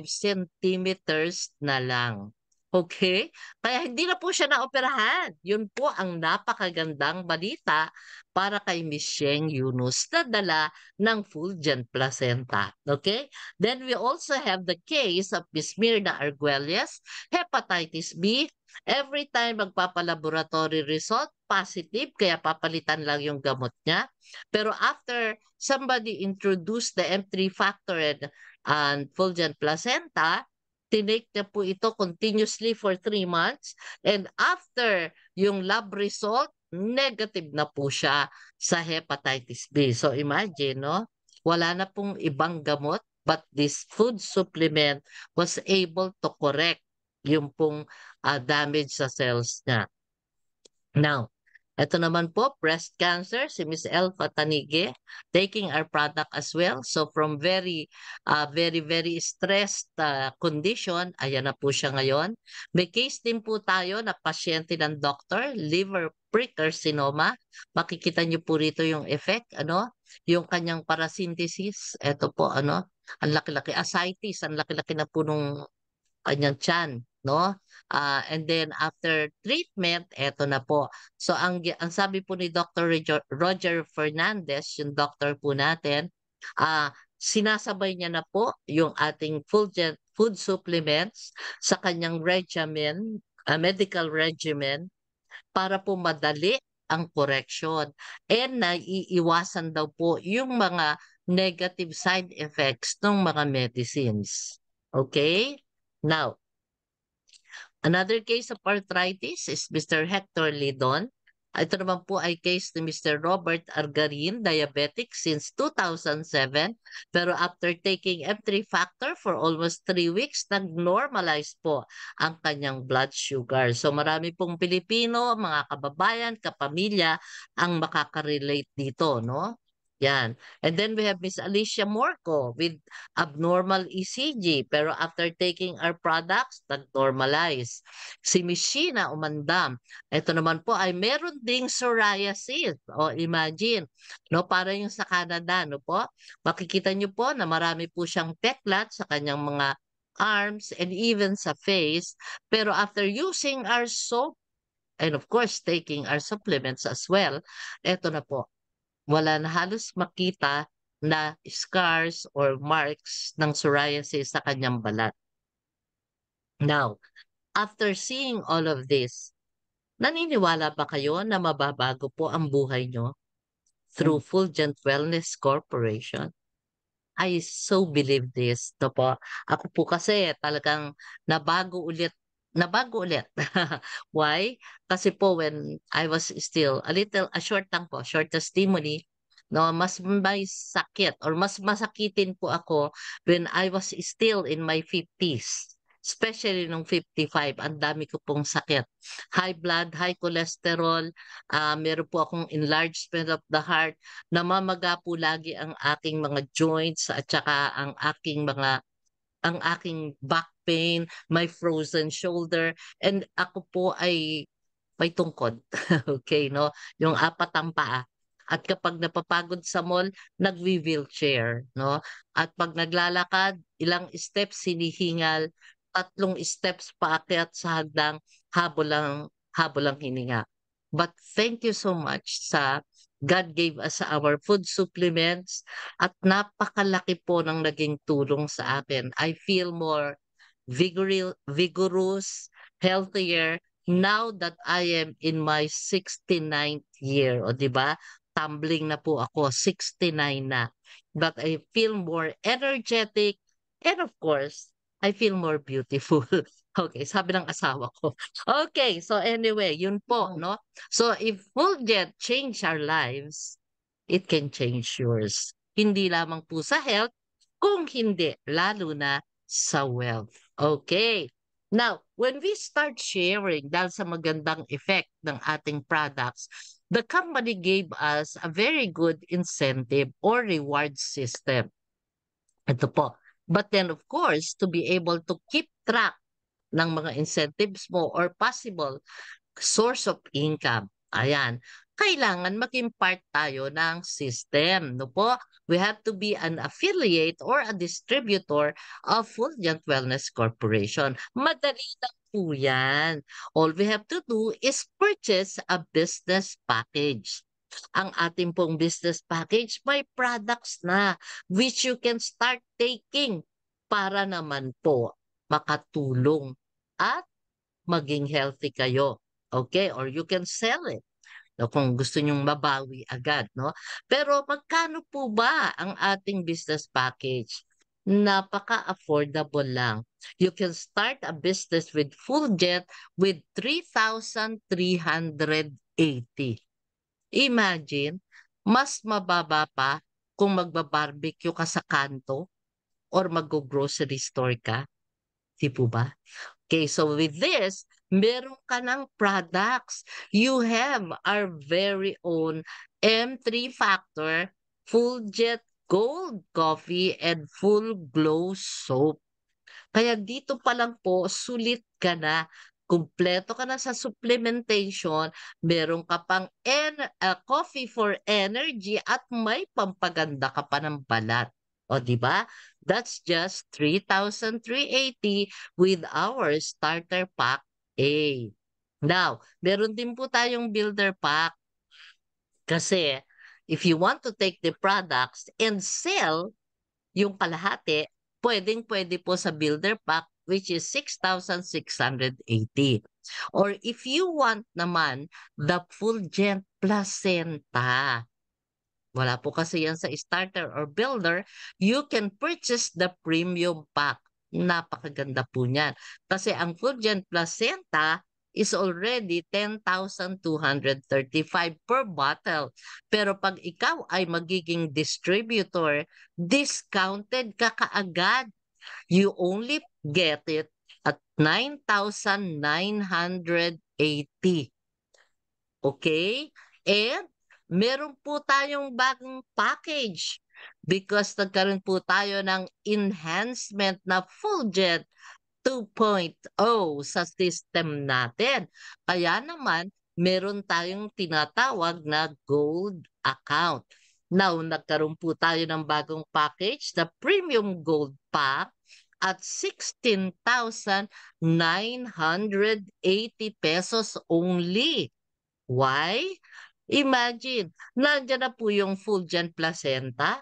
centimeters na lang. Okay? Kaya hindi na po siya naoperahan. Yun po ang napakagandang balita para kay Miss Sheng Yunus na dala ng Fulgent placenta. Okay? Then we also have the case of Miss Mirna Arguelles, hepatitis B. Every time magpapalaboratory result, positive, kaya papalitan lang yung gamot niya. Pero after somebody introduced the M3 factor and Fulgent placenta, tinake niya po ito continuously for 3 months. And after yung lab result, negative na po siya sa hepatitis B. So imagine, no? Wala na pong ibang gamot but this food supplement was able to correct yung pong damage sa cells niya. Now, ito naman po, breast cancer, si Miss Elfa Tanige, taking our product as well. So from very stressed condition, ayan na po siya ngayon. May case din po tayo na pasyente ng doctor, liver precarcinoma. Makikita niyo po rito yung effect, ano? Yung kanyang paracentesis. Ito po, ano? Ang laki-laki, ascites, ang laki-laki na po nung kanyang tiyan, 'no? And then after treatment, eto na po. So ang sabi po ni Doctor Roger Fernandez, yung doctor po natin, sinasabay niya na po yung ating food supplements sa kanyang medical regimen para po madali ang correction and naiiwasan daw po yung mga negative side effects ng mga medicines. Okay? Now, another case of arthritis is Mr. Hector Lidon. Ito naman po ay case ni Mr. Robert Argarin, diabetic since 2007. Pero after taking M3 factor for almost 3 weeks, nag-normalize po ang kanyang blood sugar. So marami pong Pilipino, mga kababayan, kapamilya ang makaka-relate dito, no? Yan. And then we have Miss Alicia Morco with abnormal ECG pero after taking our products, nag-normalize. Si Miss Sheena Umandam, ito naman po ay meron ding psoriasis. O imagine, no, para yung sa Canada, no po? Makikita niyo po na marami po siyang peklat sa kanyang mga arms and even sa face. Pero after using our soap and of course taking our supplements as well, eto na po, wala na halos makita na scars or marks ng psoriasis sa kanyang balat. Now, after seeing all of this, naniniwala ba kayo na mababago po ang buhay nyo through Fulgent Wellness Corporation? I so believe this, 'no po. Ako po kasi talagang nabago ulit nabago ulit. Why? Kasi po when I was still short lang po, short testimony, 'no, mas may sakit or mas masakitin po ako when I was still in my 50s. Especially nung 55, ang dami ko pong sakit. High blood, high cholesterol, meron po akong enlargement of the heart, namamaga po lagi ang aking mga joints at saka ang aking back pain, my frozen shoulder, and ako po ay may tungkod. Okay, 'no, yung apat ang paa. At kapag napapagod sa mall, nagwi-wheelchair, 'no? At 'pag naglalakad, ilang steps hinihingal, 3 steps paakyat sa hagdang, habol ang hininga. But thank you so much sa God gave us our food supplements at napakalaki po ng naging tulong sa akin. I feel more vigorous, healthier, now that I am in my 69th year, o 'di ba? Tumbling na po ako, 69 na. But I feel more energetic and of course, I feel more beautiful. Okay, sabi ng asawa ko. Okay, so anyway, yun po, no? So if we'll get change our lives, it can change yours. Hindi lamang po sa health, kung hindi, lalo na sa wealth. Okay. Now, when we start sharing dahil sa magandang effect ng ating products, the company gave us a very good incentive or reward system. Ito po. But then of course, to be able to keep track ng mga incentives mo or possible source of income. Ayan. Kailangan maging part tayo ng system, no po? We have to be an affiliate or a distributor of Fulgent Wellness Corporation. Madali lang po yan. All we have to do is purchase a business package. Ang ating pong business package may products na which you can start taking para naman po makatulong at maging healthy kayo. Okay? Or you can sell it. No, kung gusto nyong mabawi agad, no? Pero magkano po ba ang ating business package? Napaka-affordable lang. You can start a business with Fulljet with 3,380. Imagine, mas mababa pa kung magba-barbecue ka sa kanto or maggo-grocery store ka, 'di po ba? Okay, so with this, meron ka ng products. You have our very own M3 Factor, Full Jet Gold Coffee, and Full Glow Soap. Kaya dito pa lang po, sulit ka na. Kumpleto ka na sa supplementation, meron ka pang coffee for energy at may pampaganda ka pa ng balat. O di ba? That's just 3,380 with our starter pack A. Now, meron din po tayong builder pack kasi if you want to take the products and sell yung kalahati, pwedeng-pwede po sa builder pack which is 6,680. Or if you want naman the Fulgent Placenta, wala po kasi yan sa starter or builder, you can purchase the premium pack. Napakaganda po niyan. Kasi ang Fulgent Placenta is already 10,235 per bottle. Pero pag ikaw ay magiging distributor, discounted ka kaagad. You only get it at 9,980. Okay? And meron po tayong bagong package because nagkaroon po tayo ng enhancement na Fulgent 2.0 sa system natin. Kaya naman, meron tayong tinatawag na gold account. Now, nagkaroon po tayo ng bagong package na Premium Gold Pack at 16,980 pesos only. Why? Imagine, nandiyan na po yung Fulgent Placenta,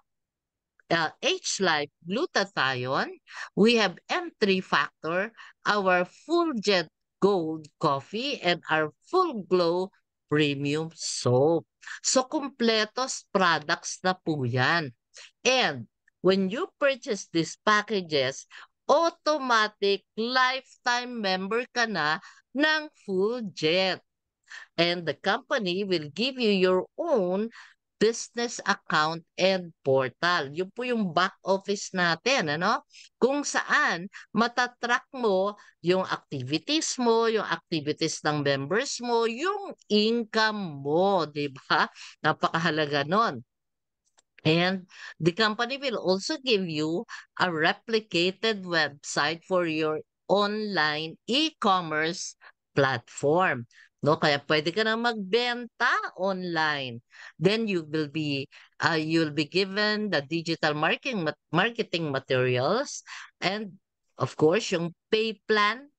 H-Life Glutathione, we have M3 Factor, our Fulgent Gold Coffee, and our Full Glow Premium Soap. So, kumpletos products na po yan. And when you purchase these packages, automatic lifetime member ka na ng Fulgent. And the company will give you your own business account and portal. Yun po yung back office natin, ano? Kung saan matatrack mo yung activities mo, yung activities ng members mo, yung income mo, di ba? Napakahalaga nun. And the company will also give you a replicated website for your online e-commerce platform. No, kaya pwede ka na magbenta online. Then you'll be given the digital marketing materials and of course yung pay plan,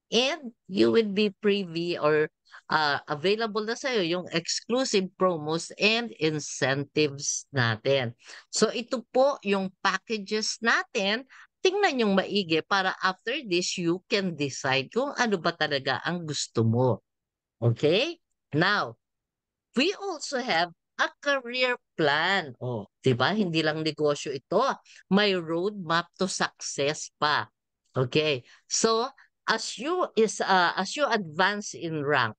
and you will be privy or available na sa'yo yung exclusive promos and incentives natin. So ito po yung packages natin. Tingnan yung maigi para after this, you can decide kung ano ba talaga ang gusto mo. Okay? Now, we also have a career plan. Oh, 'di ba? Hindi lang negosyo ito. May roadmap to success pa. Okay. So, as you advance in rank,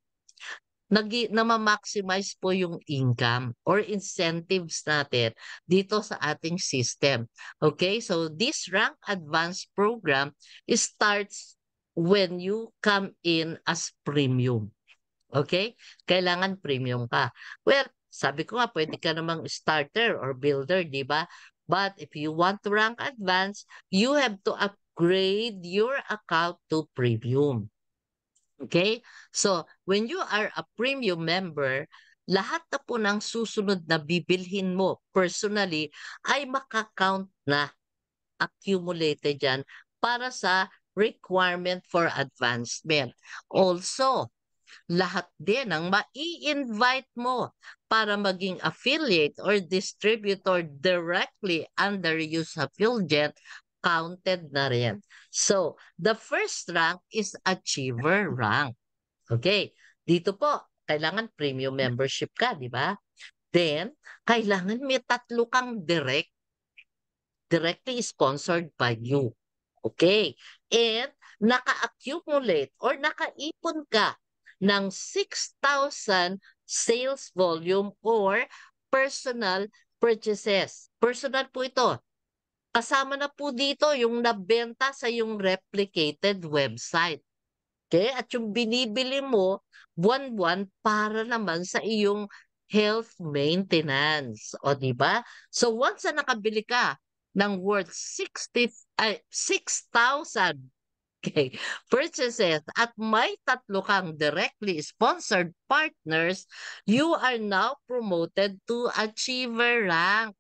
nama-maximize po yung income or incentives natin dito sa ating system. Okay? So, this rank advance program starts when you come in as premium. Okay? Kailangan premium ka. Well, sabi ko nga, pwede ka namang starter or builder, di ba? But if you want to rank advance, you have to upgrade your account to premium. Okay? So, when you are a premium member, lahat na po ng susunod na bibilhin mo personally ay makakount na accumulated yan para sa requirement for advancement. Also, lahat din ang mai-invite mo para maging affiliate or distributor directly under you sa Fulgent, counted na rin. So, the first rank is achiever rank. Okay, dito po, kailangan premium membership ka, di ba? Then, kailangan may tatlo kang directly sponsored by you. Okay? And naka-accumulate or nakaipon ka ng 6,000 sales volume or personal purchases. Personal po ito. Kasama na po dito yung nabenta sa yung replicated website. Okay? At yung binibili mo buwan-buwan para naman sa iyong health maintenance. O di ba? So once na nakabili ka ng worth 6,000 okay, purchases at may tatlo kang directly sponsored partners, you are now promoted to achiever rank.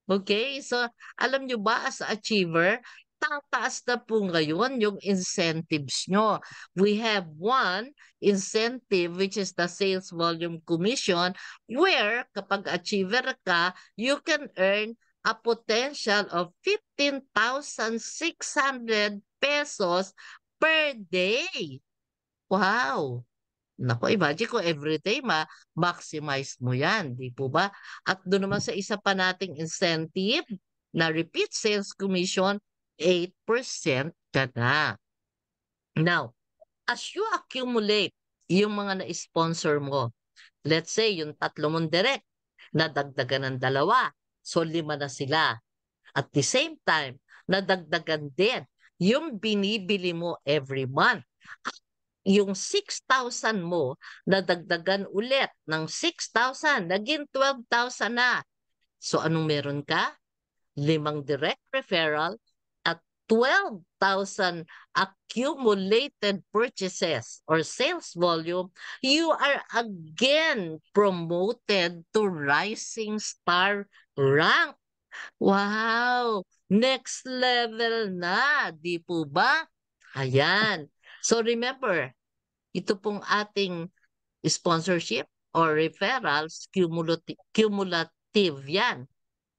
Okay, so alam nyo ba as a achiever, tataas na po ngayon yung incentives nyo. We have one incentive which is the sales volume commission where kapag achiever ka, you can earn a potential of 15,600 pesos per day. Wow! Naku, imagine kung everyday maximize mo 'yan, 'di po ba? At do'n naman sa isa pa nating incentive na repeat sales commission, 8% ka na. Now, as you accumulate yung mga na-sponsor mo, let's say yung 3 mong direct, nadagdagan ng 2, so 5 na sila. At the same time, nadagdagan din yung binibili mo every month. Yung 6,000 mo, nadagdagan ulit ng 6,000, naging 12,000 na. So anong meron ka? 5 direct referral at 12,000 accumulated purchases or sales volume, you are again promoted to rising star rank. Wow! Next level na, di po ba? Ayan. So remember, ito pong ating sponsorship or referrals, cumulative yan.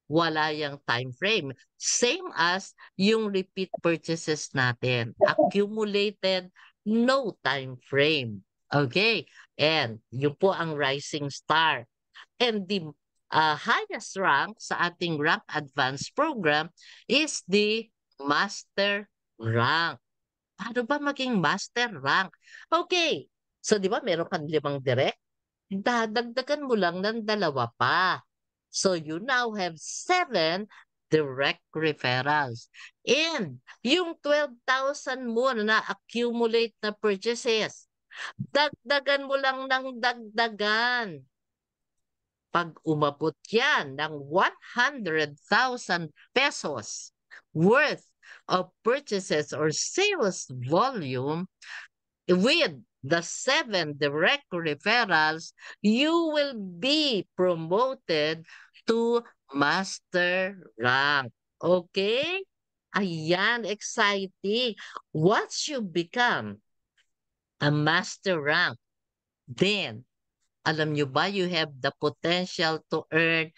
Wala yang time frame. Same as yung repeat purchases natin. Accumulated, no time frame. Okay? And yun po ang rising star. And the highest rank sa ating rank advance program is the master rank. Paano ba maging master rank? Okay. So, di ba meron kang 5 direct? Dadagdagan mo lang ng 2 pa. So, you now have 7 direct referrals. And yung 12,000 mo na accumulate na purchases, dagdagan mo lang ng dagdagan. Pag umabot yan ng 100,000 pesos worth of purchases or sales volume with the 7 direct referrals, you will be promoted to master rank. Okay? Ayan, exciting. Once you become a master rank, then alam nyo ba, you have the potential to earn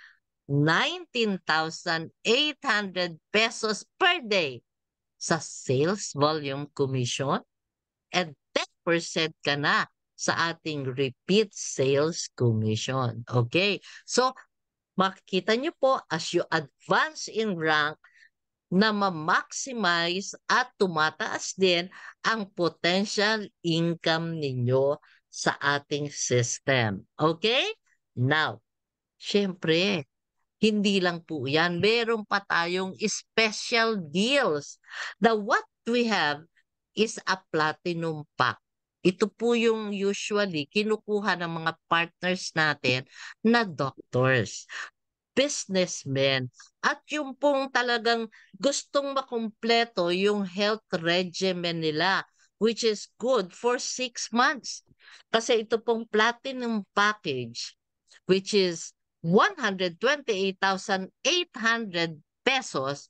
19,800 pesos per day sa sales volume commission and 10% ka na sa ating repeat sales commission. Okay? So, makikita nyo po as you advance in rank na ma-maximize at tumataas din ang potential income ninyo sa ating system. Okay? Now, syempre, hindi lang po yan. Meron pa tayong special deals. The what we have is a platinum pack. Ito po yung usually kinukuha ng mga partners natin na doctors, businessmen, at yung pong talagang gustong makumpleto yung health regimen nila, which is good for 6 months. Kasi ito pong platinum package, which is 128,800 pesos,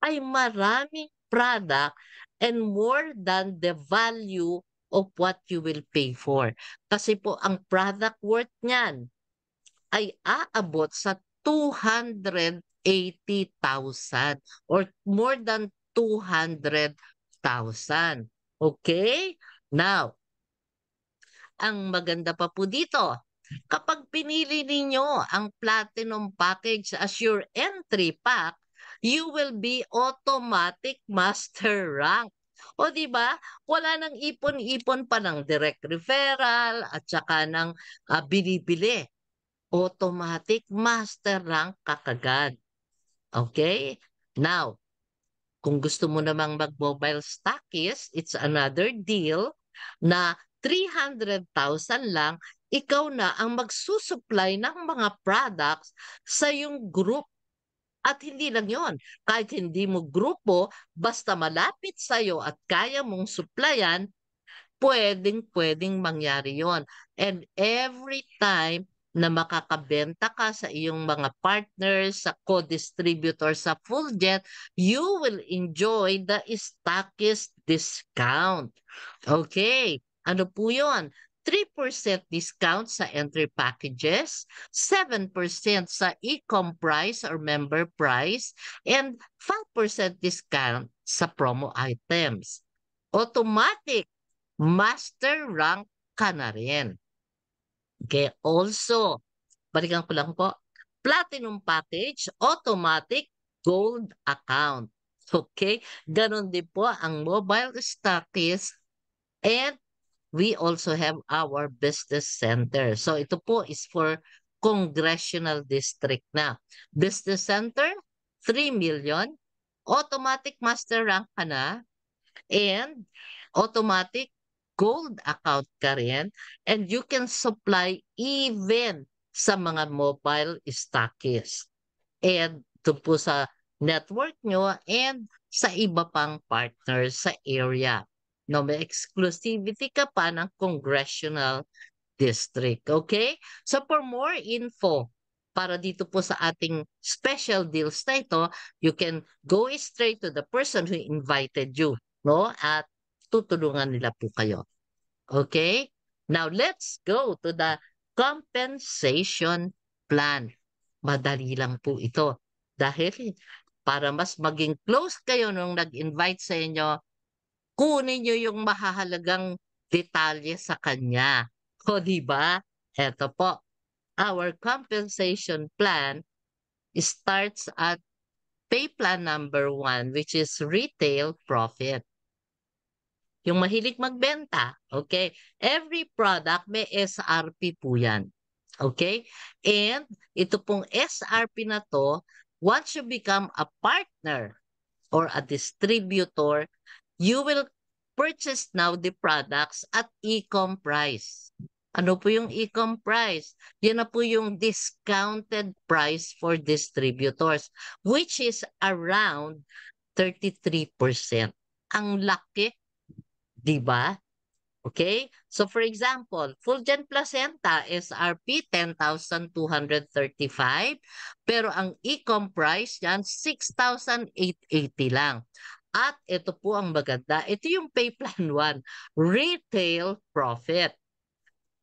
ay maraming product and more than the value of what you will pay for. Kasi po ang product worth niyan ay aabot sa 280,000 or more than 200,000. Okay? Now, ang maganda pa po dito, kapag pinili ninyo ang Platinum Package as your entry pack, you will be automatic master rank. O di ba? Wala nang ipon-ipon pa ng direct referral at saka ng binibili. Automatic master rank ka kagad. Okay? Now, kung gusto mo namang mag-mobile stockist, it's another deal na 300,000 lang, ikaw na ang magsusupply ng mga products sa yung group. At hindi lang yon, kahit hindi mo grupo, basta malapit sa'yo at kaya mong supplyan, pwedeng-pwedeng mangyari yon. And every time na makakabenta ka sa iyong mga partners, sa co-distributor sa Fulgent, you will enjoy the stockist discount. Okay, ano po yun? 3% discount sa entry packages, 7% sa e-com price or member price, and 5% discount sa promo items. Automatic master rank ka na rin. Okay, also, balikan ko lang po, platinum package, automatic gold account. Okay, ganon din po ang mobile stockist and we also have our business center. So ito po is for congressional district na. Business center, 3 million. Automatic master rank ka na and automatic gold account ka rin and you can supply even sa mga mobile stockists and doon po sa network nyo and sa iba pang partners sa area. No, may exclusivity ka pa ng congressional district. Okay? So for more info, para dito po sa ating special deals na ito, you can go straight to the person who invited you. No? At tutulungan nila po kayo. Okay? Now let's go to the compensation plan. Madali lang po ito. Dahil para mas maging close kayo nung nag-invite sa inyo, kunin nyo yung mahahalagang detalye sa kanya. O di ba? Eto po, our compensation plan starts at pay plan number 1 which is retail profit. Yung mahilig magbenta, okay? Every product may SRP po yan. Okay? And ito pong SRP na to, once you become a partner or a distributor, you will purchase now the products at e-com price. Ano po yung e-com price? Yan na po yung discounted price for distributors, which is around 33%. Ang laki, di ba? Okay? So for example, Fulgent Placenta SRP 10,235 pero ang e-com price yan 6,880 lang. At ito po ang maganda. Ito yung pay plan 1, retail profit.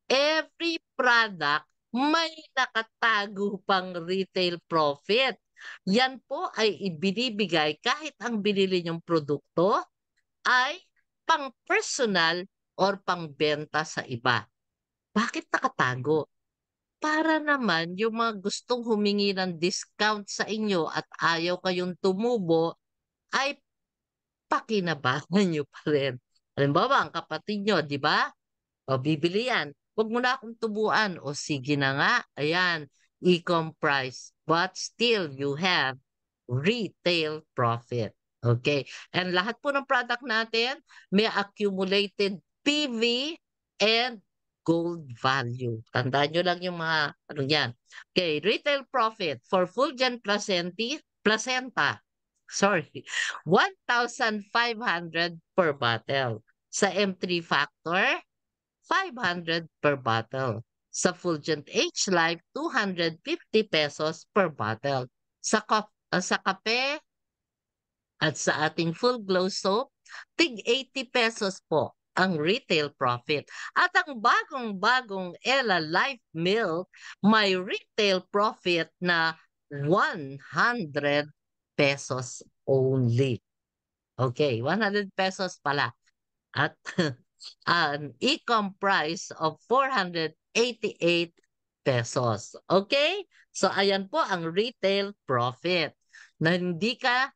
Every product may nakatago pang retail profit. Yan po ay ibinibigay kahit ang binili niyong produkto ay pang personal or pangbenta sa iba. Bakit nakatago? Para naman yung mga gustong humingi ng discount sa inyo at ayaw kayong tumubo, ay pakinabangan nyo pa rin. Halimbawa, ang kapatid nyo, di ba? O bibili yan. Huwag mo na akong tubuan. O sige na nga, ayan, e-com price. But still, you have retail profit. Okay? And lahat po ng product natin may accumulated PV and gold value. Tandaan nyo lang yung mga ano yan. Okay, retail profit for Fulgent placenta. Sorry, 1,500 per bottle. Sa M3 Factor, 500 per bottle. Sa Fulgent H Life, 250 pesos per bottle. Sa kape at sa ating Full Glow Soap, tig 80 pesos po ang retail profit. At ang bagong-bagong Ella Life Milk, may retail profit na 100 pesos only. Okay, 100 pesos pala. At an e-com price of 488 pesos. Okay? So ayan po ang retail profit na hindi ka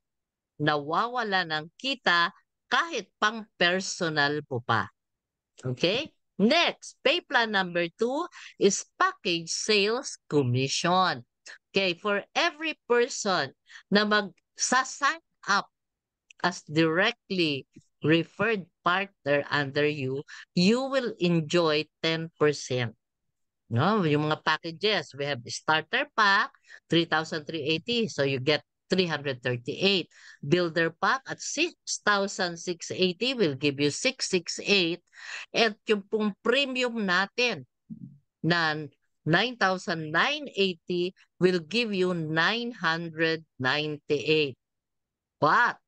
nawawala ng kita kahit pang personal mo pa. Okay? Next, pay plan number 2 is package sales commission. Okay, for every person na magsasign up as directly referred partner under you, you will enjoy 10%. No, yung mga packages, we have the starter pack, 3,380. So you get 338. Builder pack at 6,680 will give you 668. At yung pong premium natin na 9,980 will give you 998. But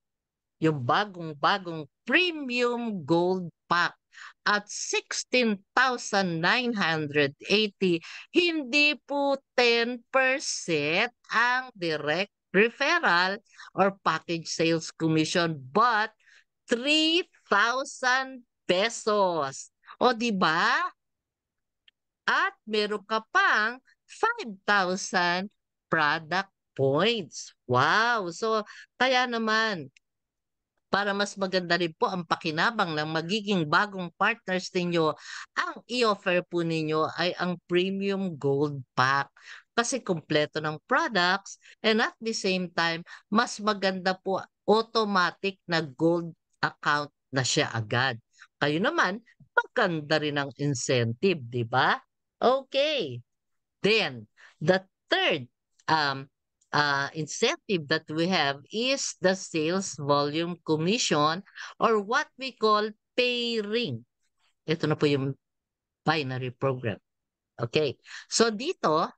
yung bagong-bagong premium gold pack at 16,980, hindi po 10% ang direct referral or package sales commission but 3,000 pesos. O di ba? At meron ka pang 5,000 product points. Wow! So, kaya naman, para mas maganda rin po ang pakinabang ng magiging bagong partners ninyo, ang i-offer po ninyo ay ang Premium Gold Pack. Kasi kumpleto ng products and at the same time, mas maganda po automatic na gold account na siya agad. Kayo naman, maganda rin ang incentive, di ba? Okay. Then, the third um, incentive that we have is the sales volume commission or what we call pairing. Ito na po yung binary program. Okay. So dito,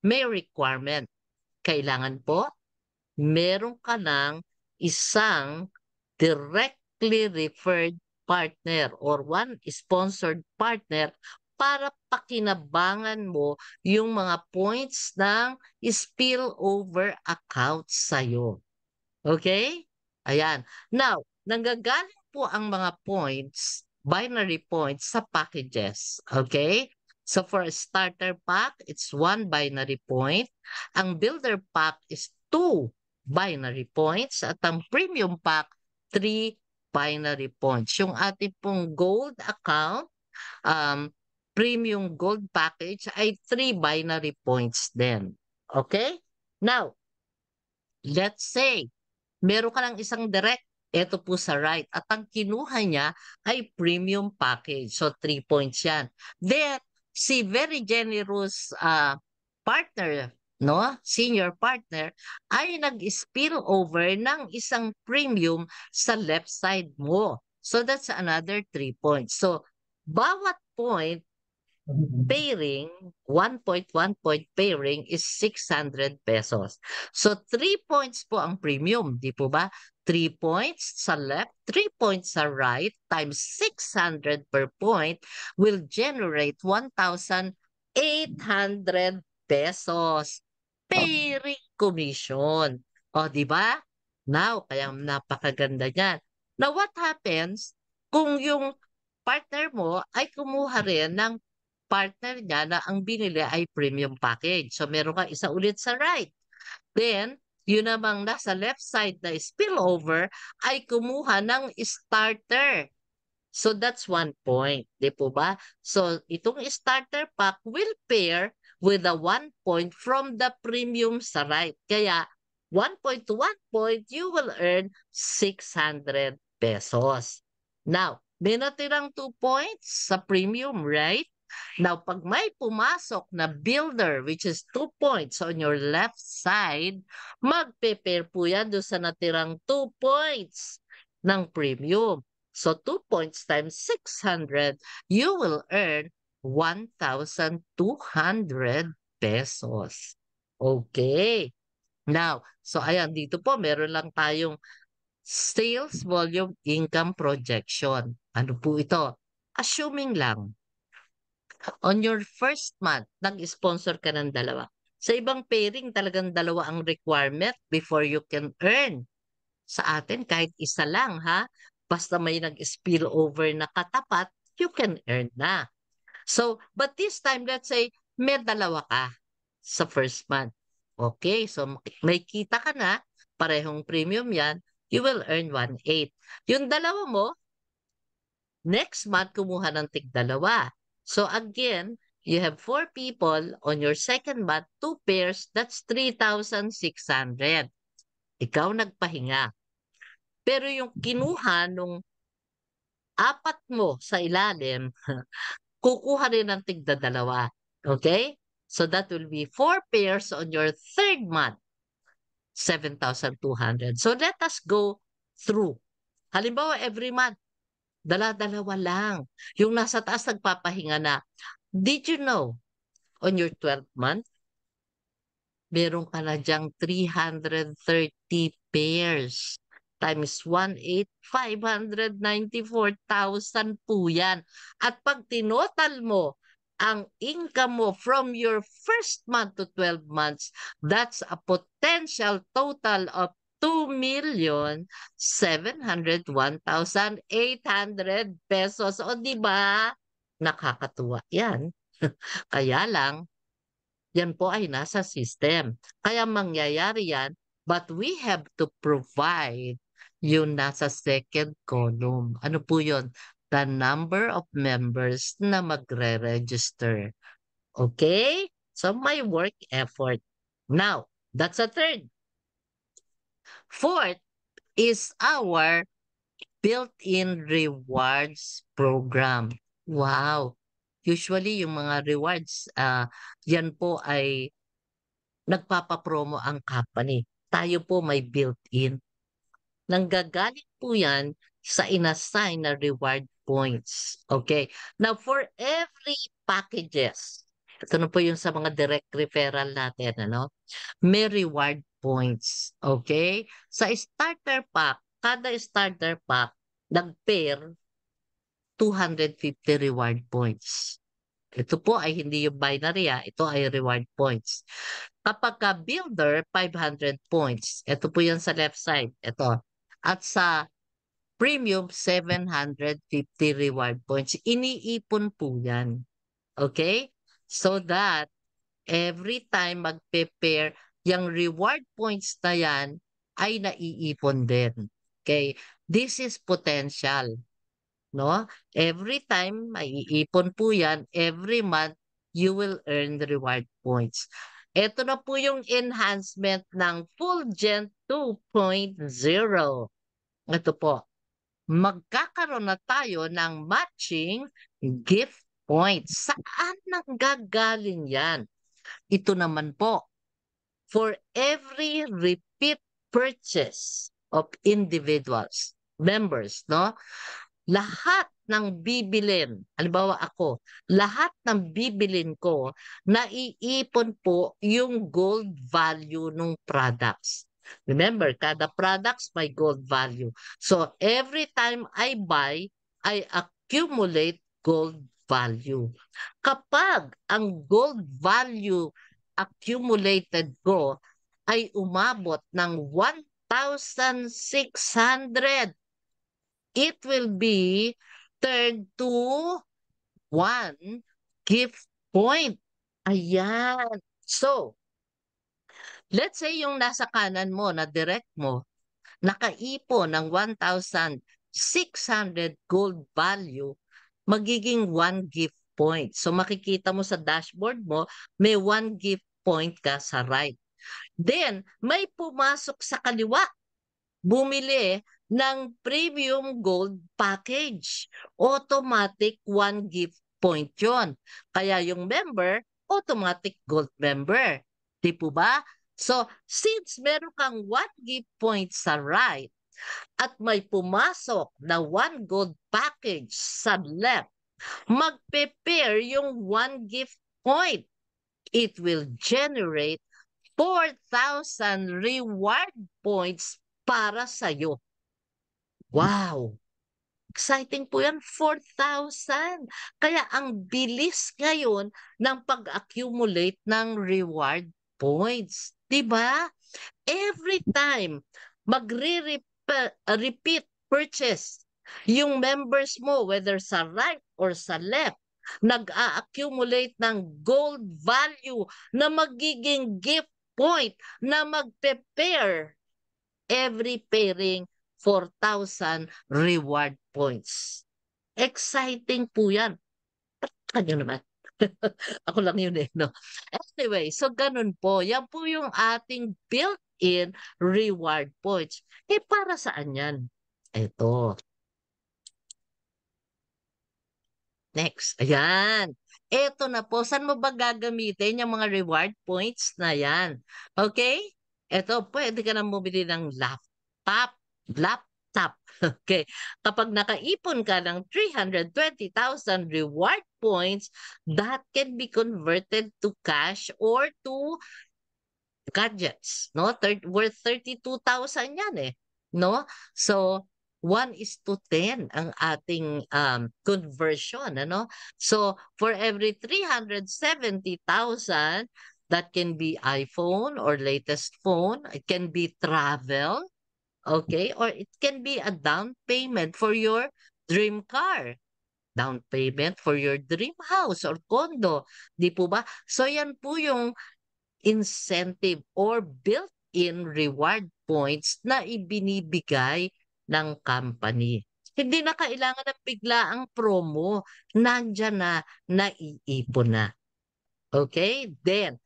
may requirement. Kailangan po, meron ka ng isang directly referred partner or one sponsored partner para pakinabangan mo yung mga points ng spillover account sa'yo. Okay? Ayan. Now, nanggagaling po ang mga points, binary points sa packages. Okay? So for a starter pack, it's 1 binary point. Ang builder pack is 2 binary points. At ang premium pack, 3 binary points. Yung ating pong gold account, um, premium gold package ay 3 binary points din. Okay? Now, let's say, meron ka ng isang direct, ito po sa right. At ang kinuha niya ay premium package. So, 3 points yan. Then, si very generous partner, no? Senior partner, ay nag-spill over ng isang premium sa left side mo. So, that's another 3 points. So, bawat point pairing, 1.1 point pairing is 600 pesos. So 3 points po ang premium, di po ba? 3 points sa left, 3 points sa right times 600 per point will generate 1,800 pesos pairing commission. O, di ba? Now, kaya napakaganda niyan. Now, what happens kung yung partner mo ay kumuha rin ng partner niya na ang binili ay premium package. So meron kang isa ulit sa right. Then, yun namang nasa left side na spillover ay kumuha ng starter. So that's 1 point, di po ba? So itong starter pack will pair with a 1 point from the premium sa right. Kaya 1 point to 1 point, you will earn 600 pesos. Now, may natirang 2 points sa premium, right? Now, pag may pumasok na builder, which is 2 points on your left side, magpe-pair po yan doon sa natirang 2 points ng premium. So 2 points times 600, you will earn 1,200 pesos. Okay. Now, so ayan, dito po meron lang tayong sales volume income projection. Ano po ito? Assuming lang, on your first month, nag-sponsor ka ng dalawa. Sa ibang pairing, talagang dalawa ang requirement before you can earn. Sa atin, kahit isa lang ha, basta may nag-spill over na katapat, you can earn na. So, but this time, let's say, may dalawa ka sa first month. Okay, so may kita ka na, parehong premium yan, you will earn 1,800. Yung dalawa mo, next month, kumuha ng tig-dalawa. So again, you have 4 people on your second month, 2 pairs, that's 3,600. Ikaw nagpahinga. Pero yung kinuha nung apat mo sa ilalim, kukuha rin ng tigda-dalawa. Okay? So that will be 4 pairs on your third month, 7,200. So let us go through. Halimbawa, every month, dala-dalawa lang. Yung nasa taas nagpapahinga na. Did you know, on your 12th month, meron ka na diyang 330 pairs times 1,800, 594,000 po yan. At pag tinotal mo ang income mo from your first month to 12 months, that's a potential total of 2,701,800 pesos. O di ba? Nakakatuwa yan. Kaya lang, yan po ay nasa system. Kaya mangyayari yan, but we have to provide yung nasa second column. Ano po yun? The number of members na magre-register. Okay? So may work effort. Now, that's a third. Fourth is our built-in rewards program. Wow! Usually, yung mga rewards, yan po ay nagpapapromo ang company. Tayo po may built-in. Nanggagaling po yan sa inassign na reward points. Okay. Now, for every packages, ito na po yung sa mga direct referral natin, ano? May reward points. Okay? Sa starter pack, kada starter pack, nag-pair 250 reward points. Ito po ay hindi yung binary, ito ay reward points. Kapag ka builder, 500 points. Ito po yan sa left side. Ito. At sa premium, 750 reward points. Iniipon po yan. Okay? So that every time magpe-pair, yung reward points na yan ay naiipon din. Okay? This is potential. No? Every time, maiipon po yan. Every month, you will earn the reward points. Ito na po yung enhancement ng Fulgent 2.0. Ito po. Magkakaroon na tayo ng matching gift points. Saan nanggagaling yan? Ito naman po. For every repeat purchase of individuals, members, no? Lahat ng bibilin, halimbawa ako, lahat ng bibilin ko, naiipon po yung gold value ng products. Remember, kada products may gold value. So, every time I buy, I accumulate gold value. Kapag ang gold value accumulated ko ay umabot ng 1,600, it will be turned to one gift point. Ayan. So, let's say yung nasa kanan mo na direct mo, nakaipon ng 1,600 gold value, magiging one gift point. So, makikita mo sa dashboard mo, may one gift point ka sa right. Then, may pumasok sa kaliwa, bumili ng premium gold package. Automatic one gift point yon. Kaya yung member, automatic gold member. Di po ba? So, since meron kang one gift point sa right at may pumasok na one gold package sa left, magpe-pair yung one gift point. It will generate 4,000 reward points para sa'yo. Wow! Exciting po yan, 4,000. Kaya ang bilis ngayon ng pag-accumulate ng reward points. 'Di ba? Every time repeat purchase yung members mo, whether sa right or sa left, nag-a-accumulate ng gold value na magiging gift point na magpe-pair every pairing 4,000 reward points. Exciting po yan. Ano naman? Ako lang yun eh, no? Anyway, so ganun po. Yan po yung ating built-in reward points. Eh, para saan yan? Ito. Next. Ayan. Ito na po. Saan mo ba gagamitin yung mga reward points na yan? Okay? Ito, pwede ka na bumili ng laptop. Laptop. Okay. Kapag nakaipon ka ng 320,000 reward points that can be converted to cash or to gadgets, no? Worth 32,000 yan eh, no? So, 1:10 ang ating conversion, ano? So, for every 370,000, that can be iPhone or latest phone, it can be travel, okay? Or it can be a down payment for your dream car, down payment for your dream house or condo, di po ba? So, yan po yung incentive or built-in reward points na ibinibigay ng company. Hindi na kailangan ng biglaang promo. Nandiyan na, naiipon na. Okay? Then,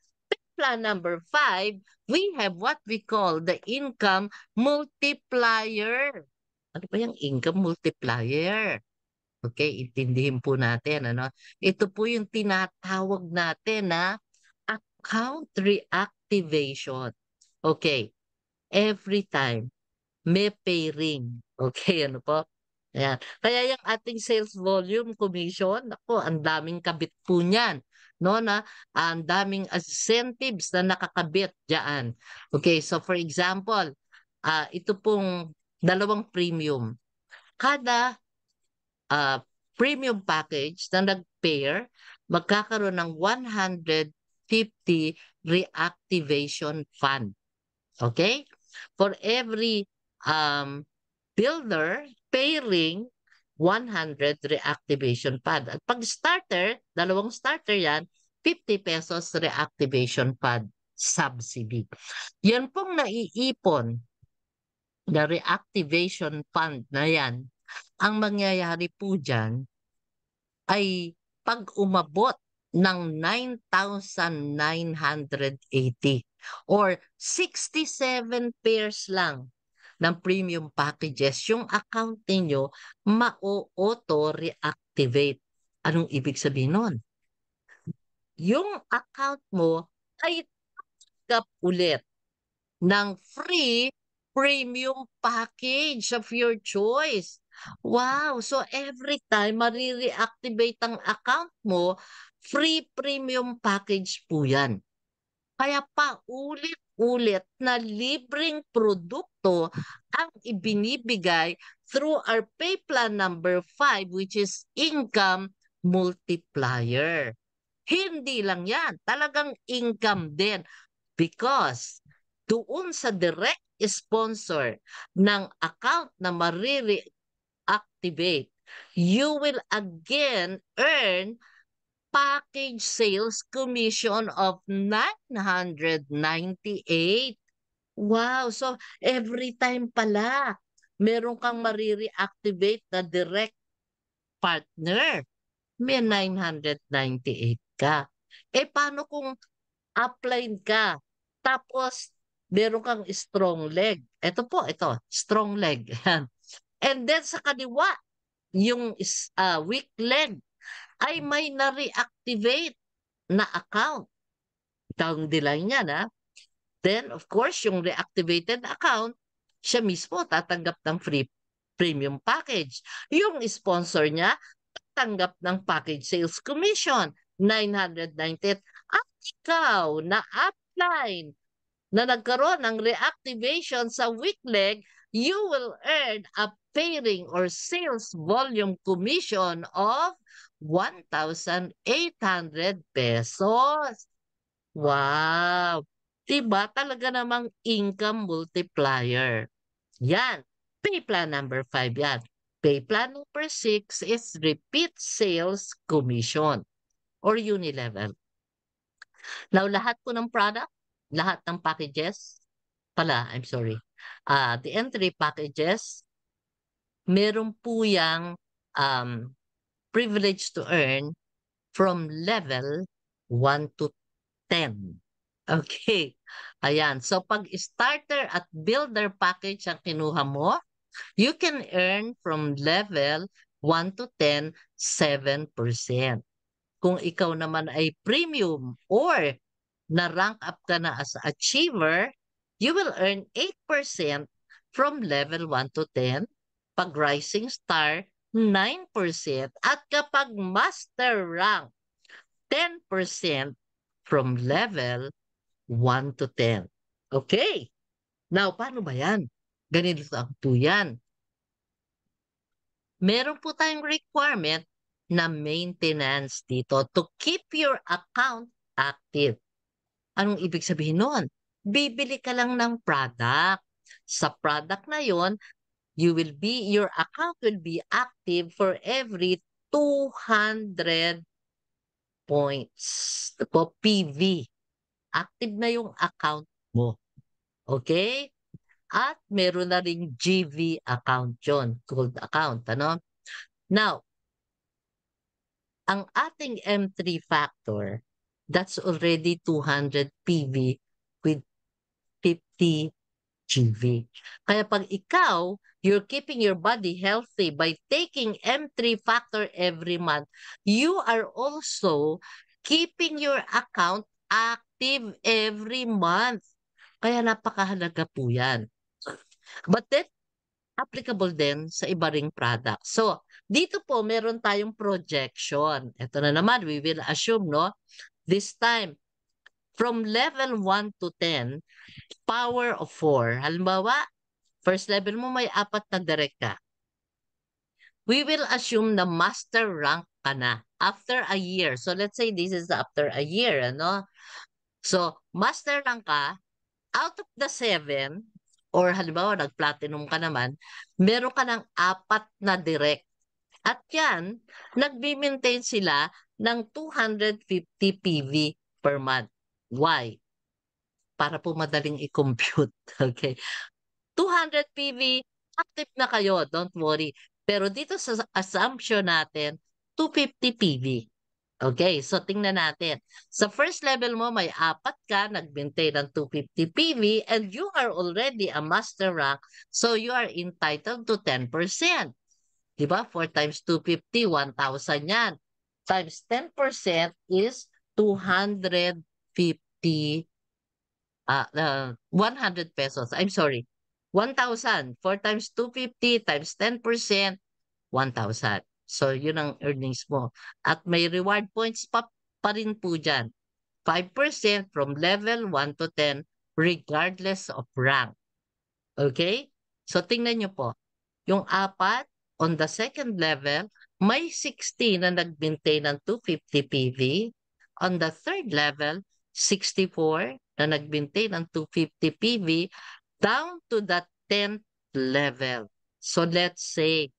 plan number 5, we have what we call the income multiplier. Ano ba yung income multiplier? Okay, intindihin po natin. Ano? Ito po yung tinatawag natin na account reactivation. Okay. Every time may pairing. Okay, ano po? Ayan. Kaya yung ating sales volume commission, ako, ang daming kabit po niyan. No, na ang daming incentives na nakakabit diyan. Okay, so for example, ito pong dalawang premium. Kada ah, premium package na nag-pair, magkakaroon ng 150 reactivation fund. Okay? For every builder pairing, 100 reactivation fund. At pag starter, dalawang starter yan, 50 pesos reactivation fund subsidy. Yan pong naiipon na reactivation fund na yan, ang mangyayari po dyan ay pag umabot ng 9,980 or 67 pairs lang ng premium packages, yung account ninyo ma-auto-reactivate. Anong ibig sabihin nun? Yung account mo ay tanggap ulit ng free premium package of your choice. Wow! So every time marireactivate ang account mo, free premium package po yan. Kaya paulit-ulit na libreng produkto ang ibinibigay through our pay plan number 5, which is income multiplier. Hindi lang yan, talagang income din. Because doon sa direct sponsor ng account na activate, you will again earn package sales commission of 998. Wow! So, every time pala, meron kang marireactivate na direct partner, may 998 ka. Eh, paano kung upline ka, tapos meron kang strong leg? Ito po, ito, strong leg. And then sa kaliwa, yung weak leg, ay may na-reactivate na account. Down the line yan, ha? Then, of course, yung reactivated account, siya mismo tatanggap ng free premium package. Yung sponsor niya, tatanggap ng package sales commission, 998. At ikaw na upline na nagkaroon ng reactivation sa weak leg, you will earn a pairing or sales volume commission of 1,800 pesos. Wow! Diba? Talaga namang income multiplier. Yan. Pay plan number 5 yan. Pay plan number 6 is repeat sales commission or unilevel. Now, lahat po ng product, lahat ng packages, I'm sorry. The entry packages, meron po yang privilege to earn from level 1 to 10. Okay. Ayan. So, pag starter at builder package ang kinuha mo, you can earn from level 1 to 10, 7%. Kung ikaw naman ay premium or na-rank up ka na as achiever, you will earn 8% from level 1 to 10. Pag rising star, 9%, at kapag master rank, 10% from level 1 to 10. Okay. Now, paano ba yan? Ganito ang po yan. Meron po tayong requirement na maintenance dito to keep your account active. Anong ibig sabihin nun? Bibili ka lang ng product. Sa product na yon, your account will be active for every 200 points po PV. Active na yung account mo. Okay? At meron na ring GV account yon, gold account, ano? Now, ang ating M3 factor, that's already 200 PV with 50 GV. Kaya pag ikaw, you're keeping your body healthy by taking M3 factor every month, you are also keeping your account active every month. Kaya napakahalaga po yan. But that applicable din sa iba ring product. So, dito po meron tayong projection. Ito na naman, we will assume, no? This time, from level 1 to 10, power of 4. Halimbawa, first level mo may 4 na direct ka. We will assume na master rank ka na after a year. So, let's say this is after a year, ano? So, master rank ka, out of the 7, or halimbawa, nag-platinum ka naman, meron ka ng 4 na direct. At yan, nagbi-maintain sila ng 250 PV per month. Why? Para po madaling i-compute. Okay? 200 PV, active na kayo, don't worry. Pero dito sa assumption natin, 250 PV. Okay, so tingnan natin. Sa first level mo, may 4 ka, nag-maintain ng 250 PV, and you are already a master rank, so you are entitled to 10%. Diba? 4 times 250, 1,000 yan. Times 10% is 250, 100 pesos. I'm sorry. 1,000. 4 times 250 times 10%, 1,000. So, yun ang earnings mo. At may reward points pa rin po dyan. 5% from level 1 to 10 regardless of rank. Okay? So, tingnan nyo po. Yung 4, on the second level, may 60 na nag-maintain ng 250 PV. On the third level, 64 na nag-maintain ng 250 PV down to the 10th level. So let's say,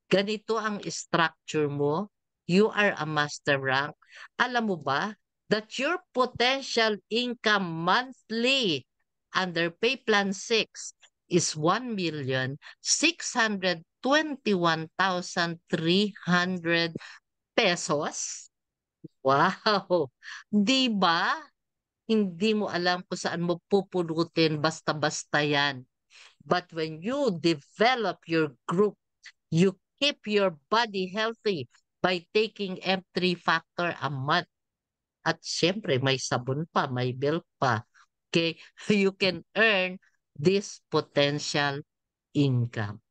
ganito ang structure mo, you are a master rank. Alam mo ba that your potential income monthly under Pay Plan 6 is 1,621,300 pesos? Wow! Di ba? Hindi mo alam kung saan mo pupulutin basta-basta yan. But when you develop your group, you keep your body healthy by taking M3 factor a month. At syempre, may sabon pa, may bill pa. Okay? You can earn this potential income.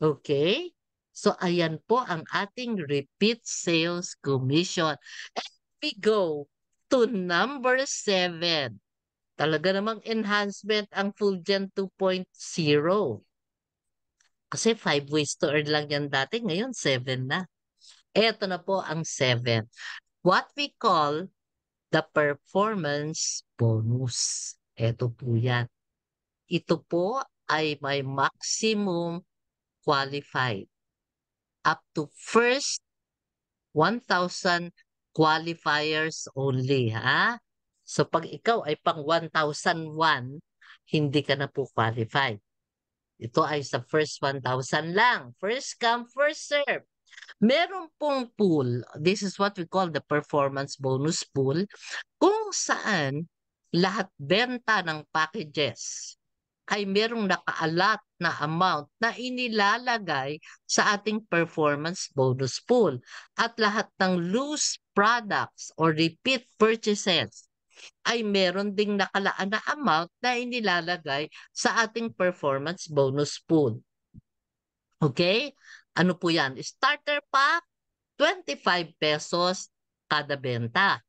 Okay? So, ayan po ang ating repeat sales commission. And we go to number 7. Talaga namang enhancement ang Fulgen 2.0. Kasi 5 ways to earn lang yan dati, ngayon 7 na. Eto na po ang 7. What we call the performance bonus. Eto po yan. Ito po ay may maximum qualified. Up to first 1,000 qualifiers only, ha? So pag ikaw ay pang 1,001, hindi ka na po qualified. Ito ay sa first 1,000 lang. First come, first serve. Meron pong pool. This is what we call the performance bonus pool, kung saan lahat benta ng packages ay merong nakaalat na amount na inilalagay sa ating performance bonus pool. At lahat ng loose products or repeat purchases ay meron ding nakalaan na amount na inilalagay sa ating performance bonus pool. Okay? Ano po yan? Starter pack, 25 pesos kada benta.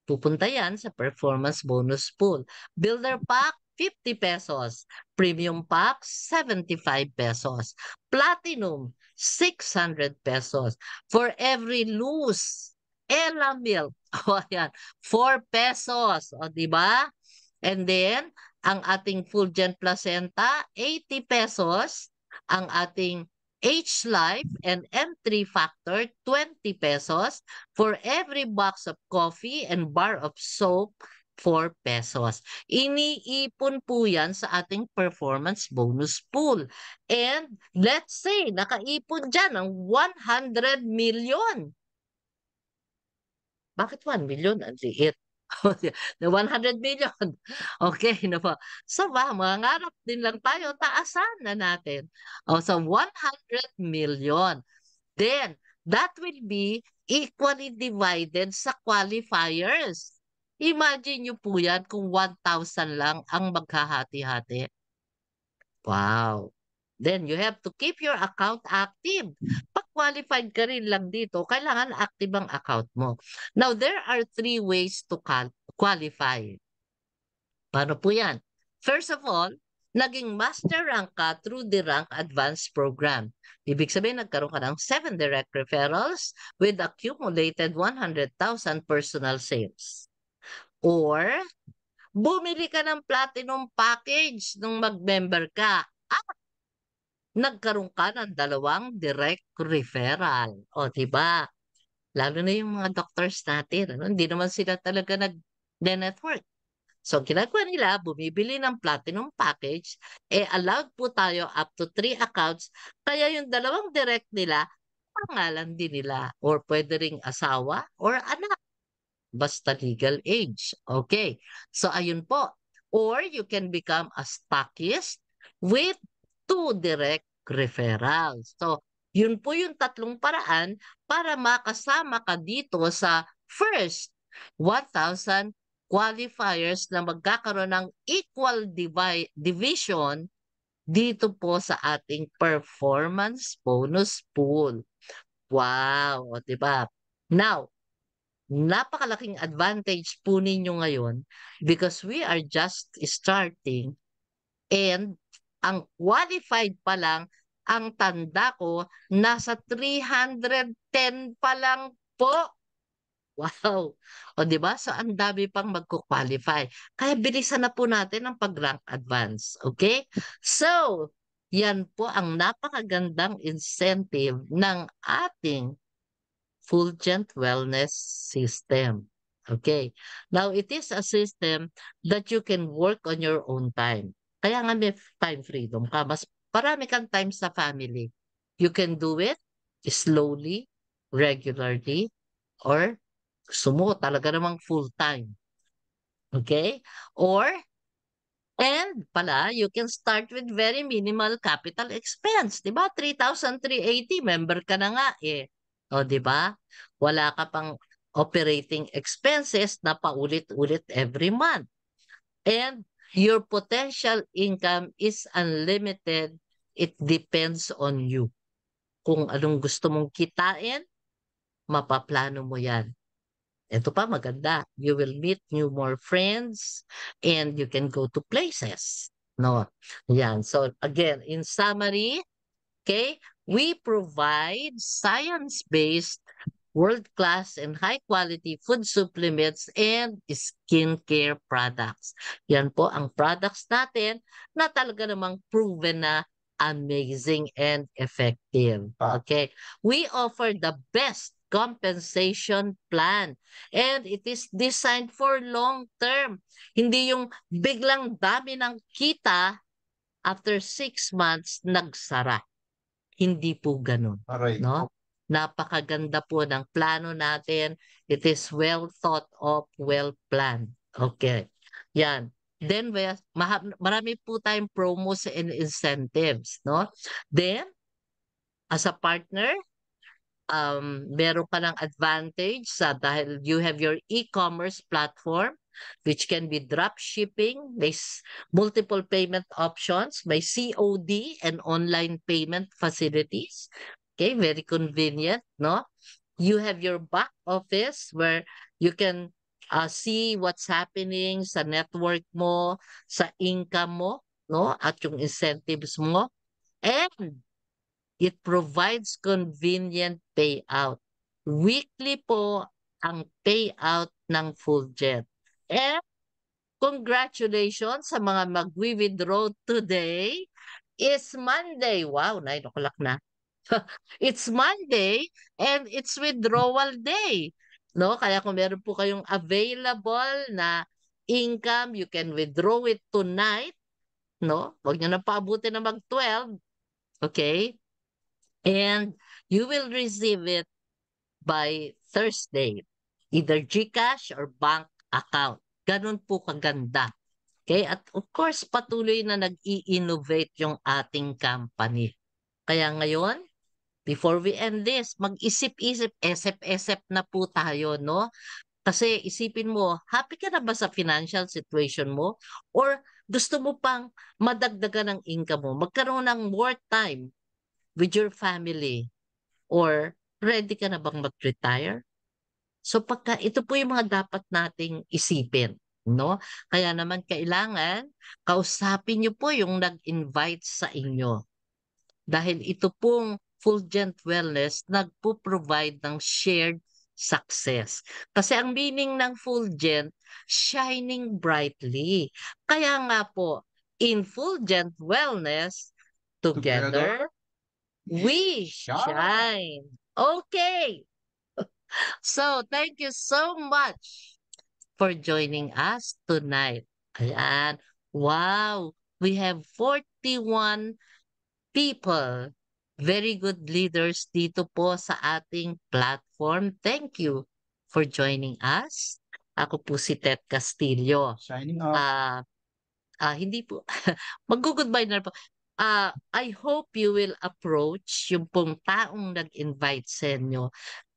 Pupunta yan sa performance bonus pool. Builder pack, 50 pesos. Premium pack, 75 pesos. Platinum, 600 pesos. For every loose, Ella milk. O ayan, 4 pesos. O di ba? And then, ang ating Fulgent Placenta, 80 pesos. Ang ating H-Life and M3 Factor, 20 pesos. For every box of coffee and bar of soap, 4 pesos. Iniipon po yan sa ating performance bonus pool. And let's say, nakaipon dyan ng 100 million. Bakit 1 million? Ang liit. Na 100 million. Okay na po. So ba, mangarap din lang tayo, taasan na natin. O, so 100 million. Then, that will be equally divided sa qualifiers. Imagine nyo po yan kung 1,000 lang ang maghahati-hati. Wow. Then you have to keep your account active. Pag qualified ka rin lang dito, kailangan active ang account mo. Now, there are 3 ways to qualify. Paano po yan? First of all, naging master rank ka through the Rank Advanced Program. Ibig sabihin, nagkaroon ka ng 7 direct referrals with accumulated 100,000 personal sales. Or, bumili ka ng platinum package nung mag-member ka. Nagkaroon ka ng 2 direct referral. O, di ba? Lalo na yung mga doctors natin, ano? Hindi naman sila talaga nag-network. So, ginagawa nila, bumibili ng platinum package, allowed po tayo up to 3 accounts, kaya yung 2 direct nila, pangalan din nila, or pwede ring asawa or anak, basta legal age. Okay. So, ayun po. Or you can become a stockist with 2 direct referrals. So, yun po yung 3 paraan para makasama ka dito sa first 1,000 qualifiers na magkakaroon ng equal division dito po sa ating performance bonus pool. Wow, o 'di ba? Now, napakalaking advantage po ninyo ngayon because we are just starting and ang qualified pa lang, ang tanda ko, nasa 310 pa lang po. Wow! O 'di ba? So ang dami pang magko-qualify. Kaya bilisan na po natin ang pag-rank advance, okay? So, yan po ang napakagandang incentive ng ating Fulgent Wellness System. Okay. Now, it is a system that you can work on your own time. Kaya nga may time freedom ka. Mas marami kang time sa family. You can do it slowly, regularly, or gusto mo talaga namang full-time. Okay? Or and pala, you can start with very minimal capital expense. Di ba? 3,380, member ka na nga eh. O, di ba? Wala ka pang operating expenses na paulit-ulit every month. And your potential income is unlimited. It depends on you. Kung anong gusto mong kitain, mapaplano mo yan. Ito pa maganda, you will meet new more friends and you can go to places. No. Yan. So again, in summary, okay, we provide science-based world-class and high-quality food supplements and skincare products. Yan po ang products natin na talaga namang proven na amazing and effective. Okay? We offer the best compensation plan and it is designed for long term. Hindi yung biglang dami ng kita after 6 months nagsara. Hindi po ganun. Aray. No? Napakaganda po ng plano natin. It is well thought of, well planned. Okay. Yan. Then, marami po tayong promos and incentives. No? Then, as a partner, meron ka ng advantage dahil you have your e-commerce platform which can be drop shipping, may multiple payment options, may COD and online payment facilities. Okay, very convenient, no? You have your back office where you can see what's happening sa network mo, sa income mo, no? At yung incentives mo. And it provides convenient payout. Weekly po ang payout ng Fulgent. And congratulations sa mga magwi-withdraw today. It's Monday. Wow, 9 o'clock na. It's Monday and it's withdrawal day. No? Kaya kung meron po kayong available na income, you can withdraw it tonight. No? Huwag nyo na paabutin na mag-12. Okay? And you will receive it by Thursday. Either GCash or bank account. Ganun po kaganda. Okay? At of course, patuloy na nag-i-innovate yung ating company. Kaya ngayon, before we end this, mag-isip-isip, esep-esep na po tayo, no? Kasi isipin mo, happy ka na ba sa financial situation mo? Or gusto mo pang madagdagan ng income mo? Magkaroon ng more time with your family? Or ready ka na bang mag-retire? So pagka ito po yung mga dapat nating isipin, no? Kaya naman kailangan kausapin niyo po yung nag-invite sa inyo. Dahil ito pong Fulgent Wellness nagpo-provide ng shared success. Kasi ang meaning ng Fulgent, shining brightly. Kaya nga po, in Fulgent Wellness, together we shine. Okay. So, thank you so much for joining us tonight. Ayan. Wow. We have 41 people, very good leaders dito po sa ating platform. Thank you for joining us. Ako po si Ted Castillo. Signing off. Hindi po. Mag-goodbye na po. I hope you will approach yung pong taong nag-invite sa inyo.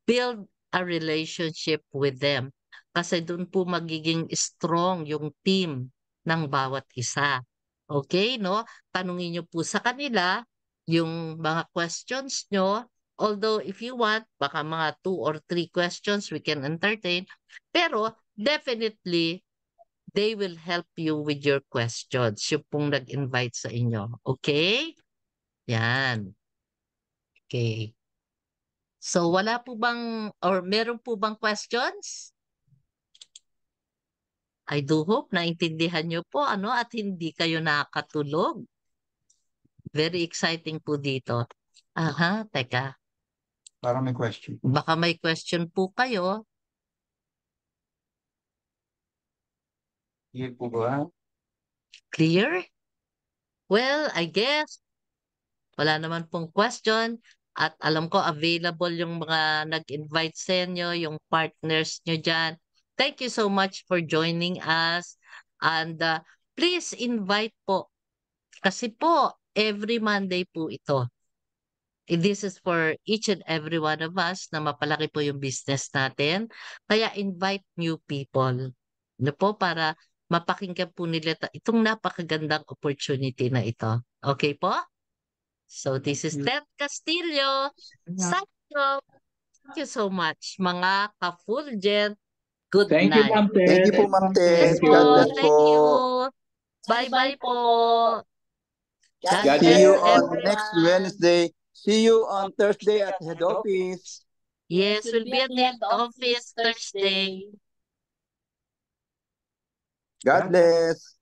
Build a relationship with them. Kasi doon po magiging strong yung team ng bawat isa. Okay, no? Tanungin nyo po sa kanila yung mga questions nyo. Although if you want, baka mga 2 or 3 questions we can entertain. Pero definitely, they will help you with your questions. Yung pong nag-invite sa inyo. Okay? Yan. Okay. So wala po bang or meron po bang questions? I do hope naintindihan niyo po ano at hindi kayo nakakatulog. Very exciting po dito. Aha, teka. Parang may question. Baka may question po kayo. Clear po ba? Clear? Well, I guess wala naman pong question at alam ko available yung mga nag-invite sa inyo, yung partners nyo dyan. Thank you so much for joining us and please invite po kasi po every Monday po ito. This is for each and every one of us na mapalaki po yung business natin. Kaya invite new people. Ano po para mapakinggan po nila itong napakagandang opportunity na ito. Okay po? So this is Ted Castillo. Signing off. Thank you so much mga ka-Fulgent. Good Thank you, night. Ma'am Ted. Thank you po, Ma'am Ted. Yes Thank you. God po. bless Thank po. you. Bye-bye po. God God See bless you bless. on everyone. next Wednesday. See you on Thursday at head office. Yes, we'll be at the head office Thursday. God bless.